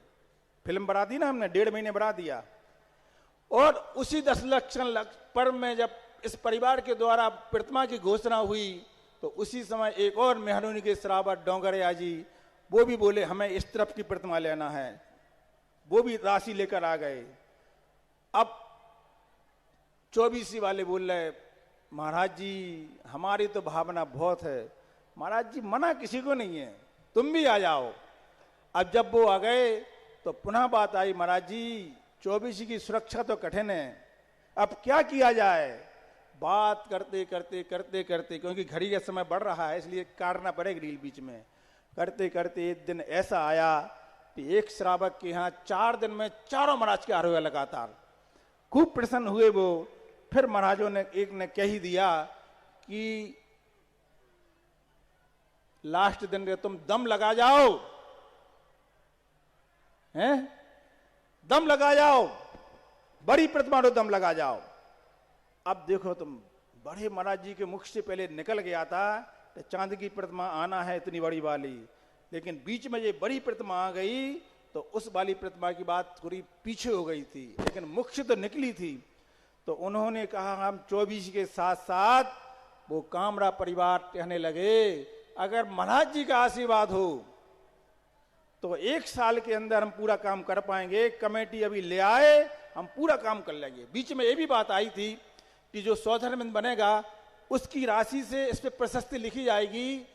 फिल्म बना दी ना हमने, 1.5 महीने बना दिया। और उसी 10 लक्षण पर्व में जब इस परिवार के द्वारा प्रतिमा की घोषणा हुई तो उसी समय एक और मेहरुनी के श्रावक डोंगरिया जी, वो भी बोले हमें इस तरफ की प्रतिमा लेना है, वो भी राशि लेकर आ गए। अब 24 वाले बोल रहे महाराज जी हमारी तो भावना बहुत है। महाराज जी मना किसी को नहीं है, तुम भी आ जाओ। अब जब वो आ गए तो पुनः बात आई, महाराज जी 24 की सुरक्षा तो कठिन है, अब क्या किया जाए। बात करते करते क्योंकि घड़ी का समय बढ़ रहा है इसलिए काटना पड़ेगा रील बीच में। करते करते एक दिन ऐसा आया कि एक श्रावक के यहाँ 4 दिन में 4 महाराज के हार हुए लगातार। खूब प्रसन्न हुए वो। फिर महाराजों ने एक ने कह ही दिया कि लास्ट दिन के तुम दम लगा जाओ, हैं? दम लगा जाओ, बड़ी प्रतिमा लो, दम लगा जाओ। अब देखो तुम, बड़े महाराज जी के मुख से पहले निकल गया था तो चांद की प्रतिमा आना है इतनी बड़ी वाली, लेकिन बीच में ये बड़ी प्रतिमा आ गई तो उस वाली प्रतिमा की बात थोड़ी पीछे हो गई थी, लेकिन मुख से तो निकली थी। तो उन्होंने कहा हम 24 के साथ साथ वो कामरा परिवार कहने लगे अगर महाराज जी का आशीर्वाद हो तो 1 साल के अंदर हम पूरा काम कर पाएंगे, कमेटी अभी ले आए, हम पूरा काम कर लेंगे। बीच में ये भी बात आई थी कि जो सौधर्म बनेगा उसकी राशि से इस पे प्रशस्ति लिखी जाएगी,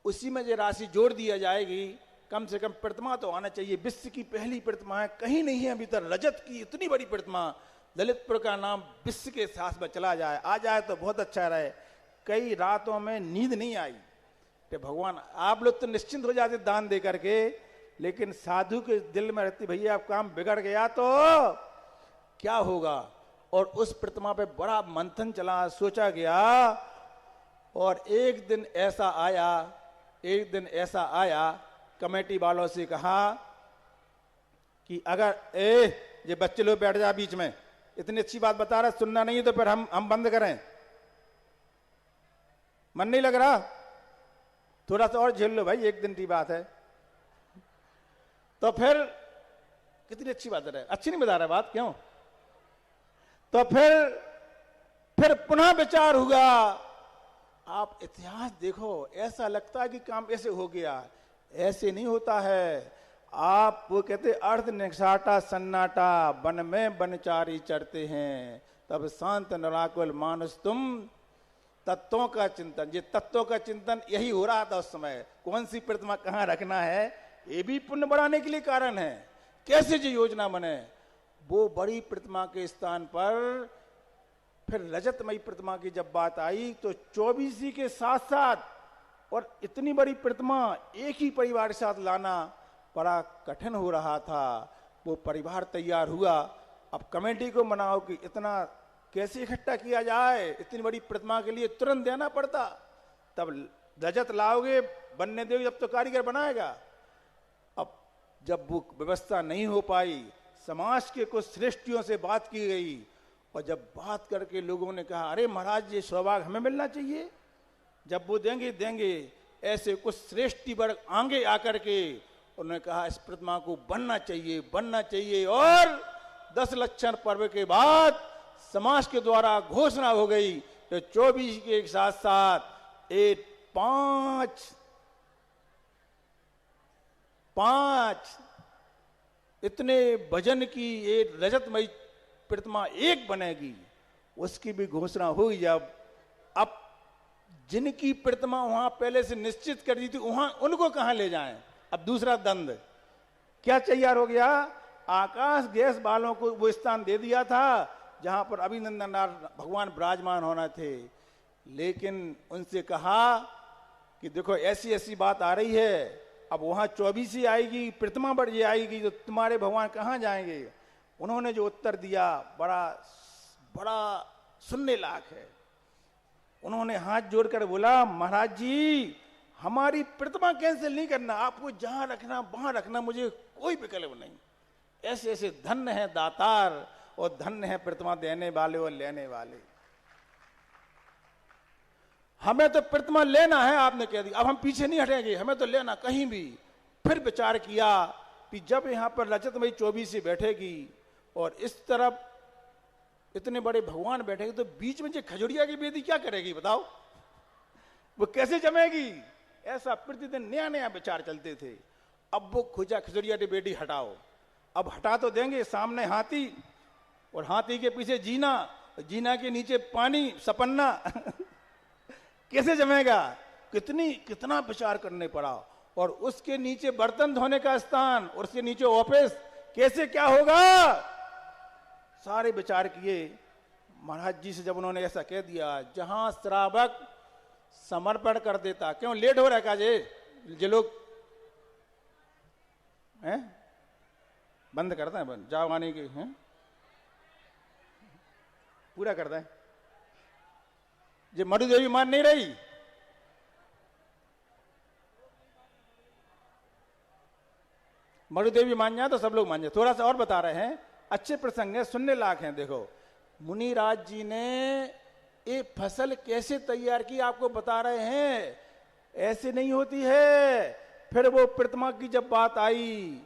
उसी में जो राशि जोड़ दिया जाएगी। कम से कम प्रतिमा तो आना चाहिए, विश्व की पहली प्रतिमा है, कहीं नहीं है अभी तक रजत की इतनी बड़ी प्रतिमा। ललितपुर का नाम विश्व के साथ में चला जाए, आ जाए तो बहुत अच्छा रहे। कई रातों में नींद नहीं आई कि भगवान, आप लोग तो निश्चिंत हो जाते दान दे करके, लेकिन साधु के दिल में रहती भैया अब काम बिगड़ गया तो क्या होगा। और उस प्रतिमा पे बड़ा मंथन चला, सोचा गया, और एक दिन ऐसा आया कमेटी वालों से कहा कि अगर ये बच्चे लोग बैठ जा बीच में, इतनी अच्छी बात बता रहे, सुनना नहीं तो फिर हम बंद करें, मन नहीं लग रहा, थोड़ा सा और झेल लो भाई, एक दिन की बात है। तो फिर कितनी अच्छी बात है, अच्छी नहीं बता रहा बात, क्यों? तो फिर पुनः विचार हुआ। आप इतिहास देखो, ऐसा लगता है कि काम ऐसे हो गया, ऐसे नहीं होता है। आप वो कहते अर्ध निशाटा सन्नाटा, वन में बनचारी चढ़ते हैं, तब शांत निराकुल मानस तुम तत्वों का चिंतन। ये तत्वों का चिंतन यही हो रहा था उस समय, कौन सी प्रतिमा कहाँ रखना है, ये भी पुण्य बढ़ाने के लिए कारण है। कैसे जो योजना बने, वो बड़ी प्रतिमा के स्थान पर फिर रजतमयी प्रतिमा की जब बात आई तो 24 के साथ साथ, और इतनी बड़ी प्रतिमा एक ही परिवार के साथ लाना बड़ा कठिन हो रहा था। वो परिवार तैयार हुआ, अब कमेटी को मनाओ कि इतना कैसे इकट्ठा किया जाए, इतनी बड़ी प्रतिमा के लिए तुरंत देना पड़ता, तब रजत लाओगे बनने दोगे जब तो कारीगर बनाएगा। अब जब वो व्यवस्था नहीं हो पाई, समाज के कुछ श्रेष्ठियों से बात की गई, और जब बात करके लोगों ने कहा अरे महाराज ये सौभाग्य हमें मिलना चाहिए, जब वो देंगे, ऐसे कुछ श्रेष्ठी वर्ग आगे आकर के उन्होंने कहा इस प्रतिमा को बनना चाहिए। और 10 लक्षण पर्व के बाद समाज के द्वारा घोषणा हो गई तो 24 के साथ साथ एक 5 इतने वजन की एक रजतमयी प्रतिमा एक बनेगी, उसकी भी घोषणा हुई। जब अब जिनकी प्रतिमा वहां पहले से निश्चित कर दी थी, वहां उनको कहां ले जाएं। अब दूसरा दंड क्या तैयार हो गया, आकाश गैस वालों को वो स्थान दे दिया था जहां पर अभिनंदन भगवान विराजमान होना थे, लेकिन उनसे कहा कि देखो ऐसी बात आ रही है, अब वहां 24 ही आएगी, प्रतिमा बढ़ आएगी, तो तुम्हारे भगवान कहां जाएंगे। उन्होंने जो उत्तर दिया बड़ा सुनने लायक है। उन्होंने हाथ जोड़कर बोला महाराज जी हमारी प्रतिमा कैंसिल नहीं करना, आपको जहां रखना वहां रखना, मुझे कोई विकल्प नहीं। ऐसे धन्य है दातार और धन्य है प्रतिमा देने वाले और लेने वाले। हमें तो प्रतिमा लेना है, आपने कह दिया, अब हम पीछे नहीं हटेंगे, हमें तो लेना कहीं भी। फिर विचार किया कि जब यहां पर रजतमयी 24 बैठेगी और इस तरफ इतने बड़े भगवान बैठेंगे, तो बीच में जो खजुरिया की बेदी क्या करेगी बताओ, वो कैसे जमेगी। ऐसा प्रतिदिन नया विचार चलते थे। अब वो खजुरिया की बेटी हटाओ, अब हटा तो देंगे, सामने हाथी और हाथी के पीछे जीना, जीना के नीचे पानी सपन्ना कैसे जमेगा। कितना विचार करने पड़ा। और उसके नीचे बर्तन धोने का स्थान और उसके नीचे ऑफिस, कैसे क्या होगा, सारे विचार किए। महाराज जी से जब उन्होंने ऐसा कह दिया, जहां श्रावक समर्पण कर देता, क्यों लेट हो रहा है काजे, जे लोग हैं बंद करते हैं, जाओ आने के हैं पूरा करते हैं। जे मरु देवी मान नहीं रही, मरुदेवी मान जाए तो सब लोग मान जाए। थोड़ा सा और बता रहे हैं, अच्छे प्रसंग है, सुनने लायक हैं। देखो मुनिराज जी ने ये फसल कैसे तैयार की आपको बता रहे हैं, ऐसे नहीं होती है। फिर वो प्रतिमा की जब बात आई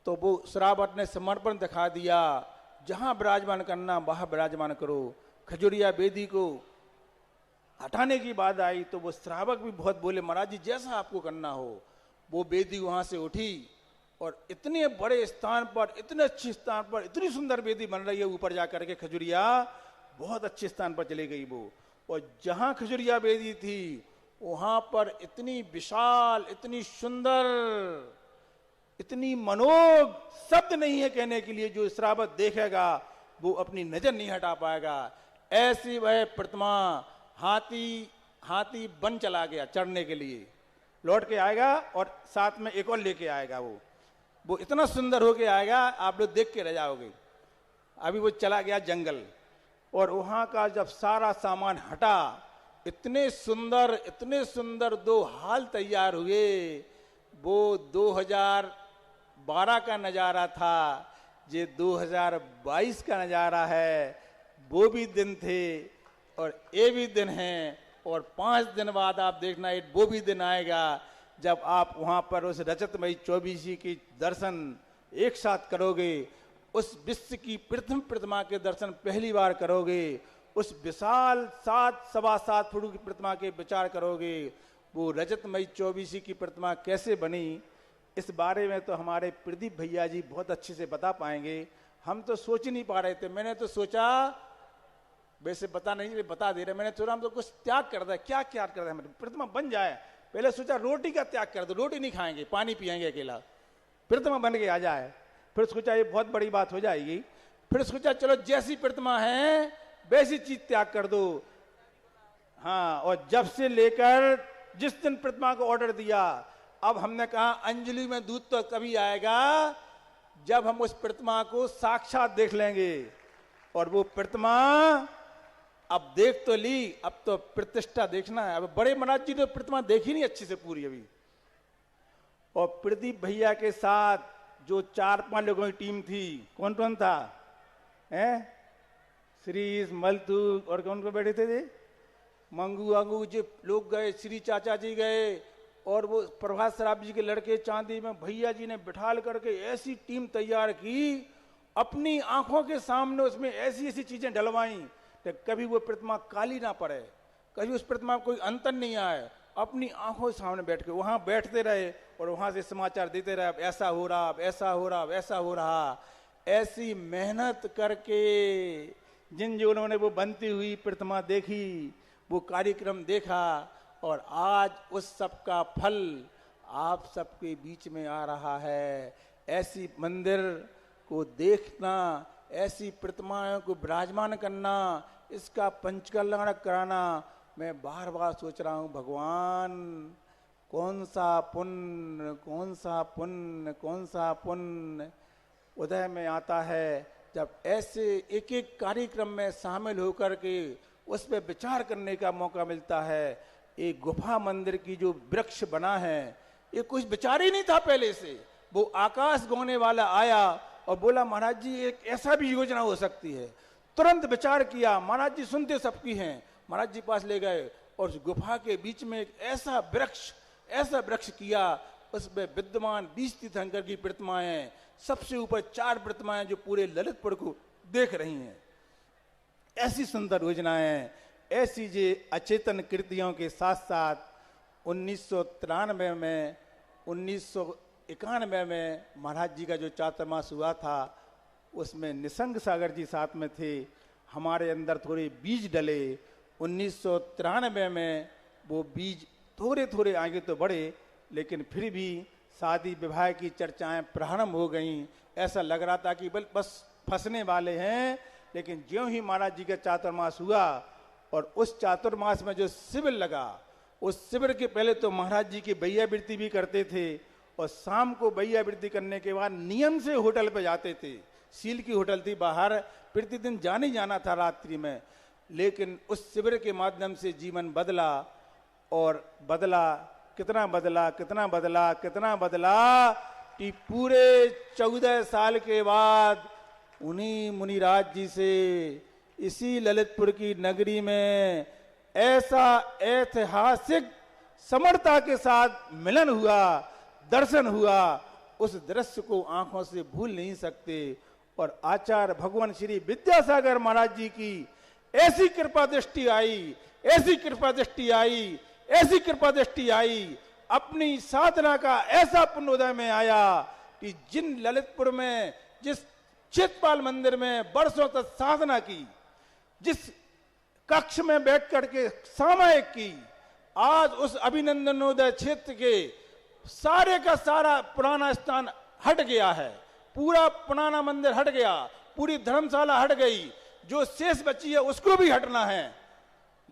तो वो श्रावक ने समर्पण दिखा दिया, जहां विराजमान करना वहां विराजमान करो। खजुरिया बेदी को हटाने की बात आई तो वो श्रावक भी बहुत बोले, महाराज जी जैसा आपको करना हो। वो बेदी वहां से उठी और इतने बड़े स्थान पर, इतने अच्छे स्थान पर, इतनी सुंदर बेदी बन रही है ऊपर जाकर के, खजुरिया बहुत अच्छे स्थान पर चली गई वो। और जहां खजुरिया बेदी थी वहां पर इतनी विशाल, इतनी सुंदर, इतनी मनोग शब्द नहीं है कहने के लिए, जो श्रावक देखेगा वो अपनी नजर नहीं हटा पाएगा। ऐसी वह प्रतिमा हाथी बन चला गया चढ़ने के लिए, लौट के आएगा और साथ में एक और लेके आएगा। वो इतना सुंदर होके आएगा, आप लोग देख के रह जाओगे। अभी वो चला गया जंगल और वहां का जब सारा सामान हटा, इतने सुंदर 2 हाल तैयार हुए। वो 2012 का नजारा था, ये 2022 का नजारा है। वो भी दिन थे और ये भी दिन है, और 5 दिन बाद आप देखना वो भी दिन आएगा जब आप वहां पर उस रजतमयी 24 की दर्शन एक साथ करोगे। उस विश्व की प्रथम प्रतिमा के दर्शन पहली बार करोगे। उस विशाल 7.25 फुट की प्रतिमा के विचार करोगे। वो रजतमयी 24 की प्रतिमा कैसे बनी, इस बारे में तो हमारे प्रदीप भैया जी बहुत अच्छे से बता पाएंगे। हम तो सोच ही नहीं पा रहे थे। मैंने तो सोचा, वैसे बता दे रहे, मैंने सोचा हम तो कुछ त्याग कर दे। क्या त्याग कर दे, प्रतिमा बन जाए। पहले सोचा रोटी का त्याग कर दो, रोटी नहीं खाएंगे, पानी पिएंगे अकेला, प्रतिमा बन के आ जाए। फिर सोचा ये बहुत बड़ी बात हो जाएगी। फिर सोचा चलो जैसी प्रतिमा है वैसी चीज त्याग कर दो। हाँ, और जब से लेकर जिस दिन प्रतिमा को ऑर्डर दिया, अब हमने कहा अंजलि में दूध तो कभी आएगा जब हम उस प्रतिमा को साक्षात देख लेंगे। और वो प्रतिमा अब देख तो ली, अब तो प्रतिष्ठा देखना है। अब बड़े महाराज जी ने प्रतिमा देखी नहीं अच्छी से पूरी अभी। और प्रदीप भैया के साथ जो 4-5 लोगों की टीम थी, कौन कौन था, श्रीज, मलतू और कौन कौन बैठे थे, मंगू वांगू जो लोग गए, श्री चाचा जी गए, और वो प्रभात सराफ जी के लड़के चांदी में भैया जी ने बिठाल करके ऐसी टीम तैयार की, अपनी आंखों के सामने उसमें ऐसी ऐसी चीजें डलवाई कि कभी वो प्रतिमा काली ना पड़े, कभी उस प्रतिमा कोई अंतर नहीं आए। अपनी आंखों के सामने बैठ के वहां बैठते रहे और वहां से समाचार देते रहे, अब ऐसा हो रहा, अब ऐसा हो रहा, अब ऐसा हो रहा। ऐसी मेहनत करके जिन जीवनों ने वो बनती हुई प्रतिमा देखी, वो कार्यक्रम देखा, और आज उस सब का फल आप सबके बीच में आ रहा है। ऐसी मंदिर को देखना, ऐसी प्रतिमाओं को विराजमान करना, इसका पंचकल्याण कराना, मैं बार बार सोच रहा हूँ भगवान कौन सा पुण्य, कौन सा पुण्य, कौन सा पुण्य उदय में आता है जब ऐसे एक एक कार्यक्रम में शामिल होकर के उस पर विचार करने का मौका मिलता है। एक गुफा मंदिर की जो वृक्ष बना है, ये कुछ विचार ही नहीं था पहले से। वो आकाश गौने वाला आया और बोला महाराज जी एक ऐसा भी योजना हो सकती है। तुरंत विचार किया, महाराज जी सुनते सबकी हैं, महाराज जी पास ले गए और उस गुफा के बीच में एक ऐसा वृक्ष किया, उसमें विद्यमान 20 तीर्थंकर की प्रतिमाएं, सबसे ऊपर 4 प्रतिमाएं जो पूरे ललितपुर को देख रही हैं। ऐसी सुंदर योजनाएं, ऐसी जे अचेतन कृतियों के साथ साथ 1993 में, 1991 में महाराज जी का जो चातुर्मास हुआ था, उसमें निसंग सागर जी साथ में थे। हमारे अंदर थोड़े बीज डले। 1993 में वो बीज थोड़े थोड़े आगे तो बढ़े, लेकिन फिर भी शादी विवाह की चर्चाएं प्रारंभ हो गईं। ऐसा लग रहा था कि बस फंसने वाले हैं। लेकिन ज्यों ही महाराज जी का चातुर्मास हुआ और उस चातुर्मास में जो शिविर लगा, उस शिविर के पहले तो महाराज जी की बैयावृत्ति भी करते थे और शाम को बैयावृत्ति करने के बाद नियम से होटल पे जाते थे। सील की होटल थी बाहर, प्रतिदिन जाने जाना था रात्रि में। लेकिन उस शिविर के माध्यम से जीवन बदला और बदला, कितना बदला, कितना बदला, कितना बदला कि पूरे 14 साल के बाद उन्हीं मुनिराज जी से इसी ललितपुर की नगरी में ऐसा ऐतिहासिक समर्था के साथ मिलन हुआ, दर्शन हुआ, उस दृश्य को आंखों से भूल नहीं सकते। और आचार्य भगवान श्री विद्यासागर महाराज जी की ऐसी कृपा दृष्टि आई, ऐसी कृपा दृष्टि आई, ऐसी कृपा दृष्टि आई, अपनी साधना का ऐसा पुण्योदय में आया कि जिन ललितपुर में, जिस चितपाल मंदिर में वर्षों तक साधना की, जिस कक्ष में बैठ करके सामायिक की, आज उस अभिनंदनोदय क्षेत्र के सारे का सारा पुराना स्थान हट गया है, पूरा पुराना मंदिर हट गया, पूरी धर्मशाला हट गई, जो शेष बची है उसको भी हटना है।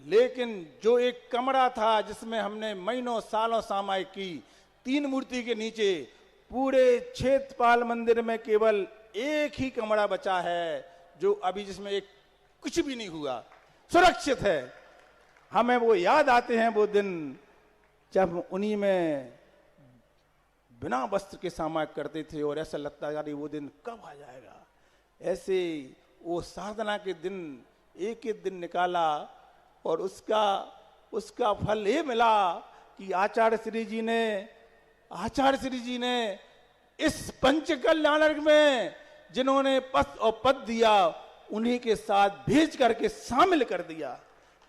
लेकिन जो एक कमरा था जिसमें हमने महीनों सालों सामायिक की, 3 मूर्ति के नीचे पूरे क्षेत्रपाल मंदिर में केवल एक ही कमरा बचा है, जो अभी जिसमें एक कुछ भी नहीं हुआ, सुरक्षित है। हमें वो याद आते हैं वो दिन जब उन्हीं में बिना वस्त्र के सामायिक करते थे, और ऐसा लगता है वो दिन कब आ जाएगा। ऐसे वो साधना के दिन एक एक दिन निकाला, और उसका फल ये मिला कि आचार्य श्री जी ने इस पंच कल्याणक में जिन्होंने पद और पद दिया, उन्हीं के साथ भेज करके शामिल कर दिया।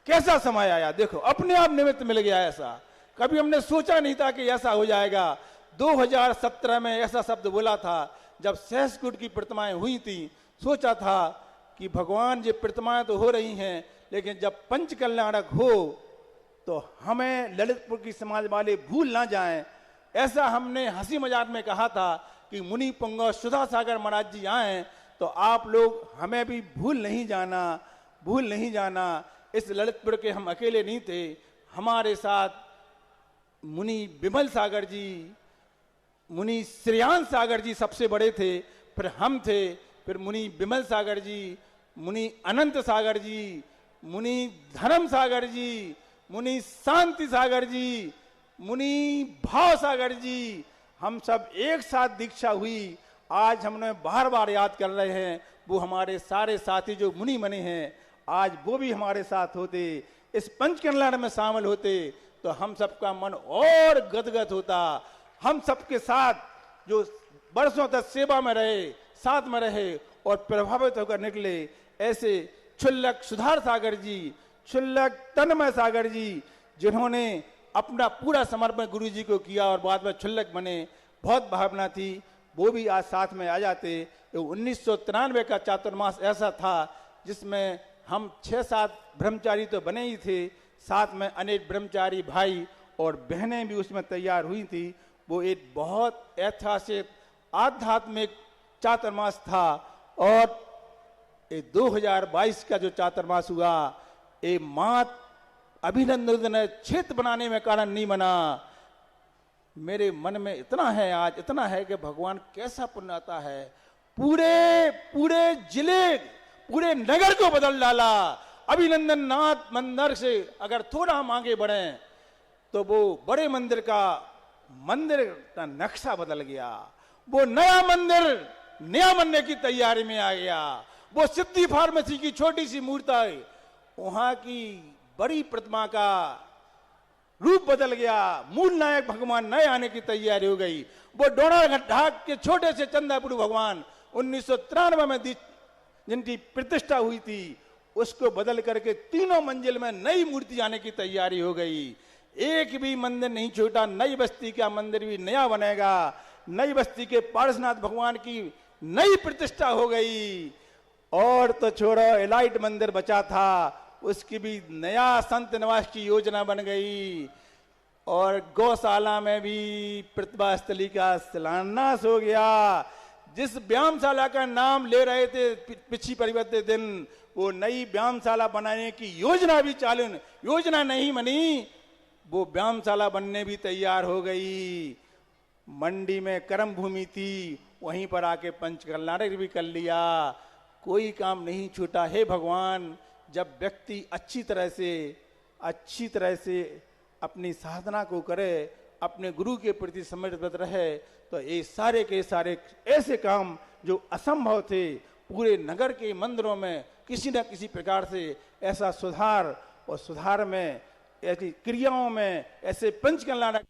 कैसा समय आया, देखो अपने आप निमित्त मिल गया। ऐसा कभी हमने सोचा नहीं था कि ऐसा हो जाएगा। 2017 में ऐसा शब्द बोला था जब सहस्कुट की प्रतिमाएं हुई थी, सोचा था कि भगवान ये प्रतिमाएं तो हो रही हैं, लेकिन जब पंच कल्याणक हो तो हमें ललितपुर की समाज वाले भूल ना जाएं। ऐसा हमने हंसी मजाक में कहा था कि मुनि पुंगव सुधा सागर महाराज जी आए तो आप लोग हमें भी भूल नहीं जाना। इस ललितपुर के हम अकेले नहीं थे, हमारे साथ मुनि विमल सागर जी, मुनि श्रेयांश सागर जी सबसे बड़े थे, फिर हम थे, फिर मुनि विमल सागर जी, मुनि अनंत सागर जी, मुनि धर्म सागर जी, मुनि शांति सागर जी, मुनि भाव सागर जी, हम सब एक साथ दीक्षा हुई। आज हमने बार बार याद कर रहे हैं वो हमारे सारे साथी जो मुनि बने हैं, आज वो भी हमारे साथ होते, इस पंच कल्याण में शामिल होते तो हम सबका मन और गदगद होता। हम सबके साथ जो बरसों तक सेवा में रहे, साथ में रहे और प्रभावित होकर निकले, ऐसे क्षुल्लक सुधार सागर जी, क्षुल्लक तन्मय सागर जी, जिन्होंने अपना पूरा समर्पण गुरु जी को किया और बाद में क्षुल्लक बने, बहुत भावना थी, वो भी आज साथ में आ जाते। 1993 का चातुर्मास ऐसा था जिसमें हम 6-7 ब्रह्मचारी तो बने ही थे, साथ में अनेक ब्रह्मचारी भाई और बहनें भी उसमें तैयार हुई थी। वो एक बहुत ऐतिहासिक आध्यात्मिक चातुर्मास था। और ये 2022 का जो चातुर्मास हुआ, ये मात अभिनंदन क्षेत्र बनाने में कारण नहीं बना। मेरे मन में इतना है, आज इतना है कि भगवान कैसा पुण्य आता है, पूरे जिले, पूरे नगर को बदल डाला। अभिनंदन नाथ मंदिर से अगर थोड़ा हम आगे बढ़े तो वो बड़े मंदिर का नक्शा बदल गया। वो नया मंदिर नया बनने की तैयारी में आ गया। वो सिद्धि फार्मेसी की छोटी सी मूर्ति वहां की बड़ी प्रतिमा का रूप बदल गया। मूल नायक भगवान नए आने की तैयारी हो गई। वो डोना ढाक के छोटे से चंदापुर भगवान 1993 में जिनकी प्रतिष्ठा हुई थी, उसको बदल करके 3 मंजिल में नई मूर्ति आने की तैयारी हो गई। एक भी मंदिर नहीं छोटा, नई बस्ती का मंदिर भी नया बनेगा। नई बस्ती के पारसनाथ भगवान की नई प्रतिष्ठा हो गई। और तो छोड़ो, एलाइट मंदिर बचा था, उसकी भी नया संत निवास की योजना बन गई। और गौशाला में भी प्रतिभा स्थली का शिलान्यास हो गया। जिस व्यायामशाला का नाम ले रहे थे पिछली परिवर्तित दिन, वो नई व्यायामशाला बनाने की योजना भी चालू, योजना नहीं बनी, वो व्यायामशाला बनने भी तैयार हो गई। मंडी में कर्म भूमि थी, वहीं पर आके पंच कल्याणक भी कर लिया। कोई काम नहीं छूटा। हे भगवान, जब व्यक्ति अच्छी तरह से अपनी साधना को करे अपने गुरु के प्रति समर्पित रहे तो ये सारे के सारे ऐसे काम जो असंभव थे, पूरे नगर के मंदिरों में किसी न किसी प्रकार से ऐसा सुधार, और सुधार में ऐसी क्रियाओं में ऐसे पंच कल्याणक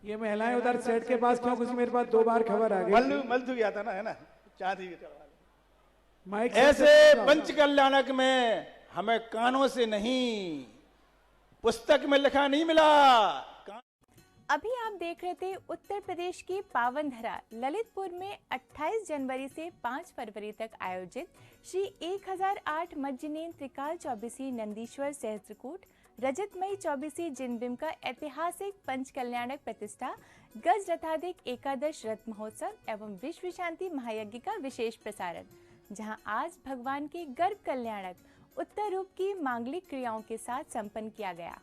ये महिलाएं उधर सेट के पास क्यों घुसी? मेरे पास 2 बार खबर आ गई। मल गया था ना, है ना, चांदी माइक ऐसे पंच कल्याणक में हमें कानों से नहीं, पुस्तक में लिखा नहीं मिला। अभी आप देख रहे थे उत्तर प्रदेश की पावन धरा ललितपुर में 28 जनवरी से 5 फरवरी तक आयोजित श्री 1008 मज्जनेन त्रिकाल चौबीसी नंदीश्वर सहस्त्रकूट रजतमयी चौबीसी जिनबिम का ऐतिहासिक पंच कल्याणक प्रतिष्ठा गज रथाधिक एकादश रथ महोत्सव एवं विश्व शांति महायज्ञ का विशेष प्रसारण, जहां आज भगवान के गर्भ कल्याणक उत्तर रूप की मांगलिक क्रियाओं के साथ संपन्न किया गया।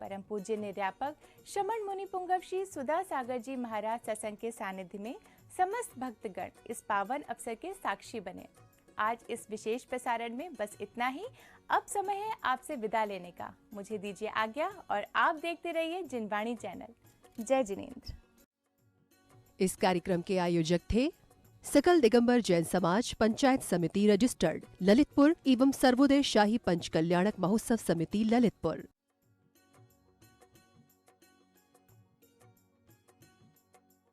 परम पूज्य निर्यापक श्रमण मुनि पुंगव श्री सुधा सागर जी महाराज सत्संग के सानिध्य में समस्त भक्तगण इस पावन अवसर के साक्षी बने। आज इस विशेष प्रसारण में बस इतना ही। अब समय है आपसे विदा लेने का। मुझे दीजिए आज्ञा और आप देखते रहिए जिनवाणी चैनल। जय जिनेंद्र। इस कार्यक्रम के आयोजक थे सकल दिगंबर जैन समाज पंचायत समिति रजिस्टर्ड ललितपुर एवं सर्वोदय शाही पंच कल्याणक महोत्सव समिति ललितपुर।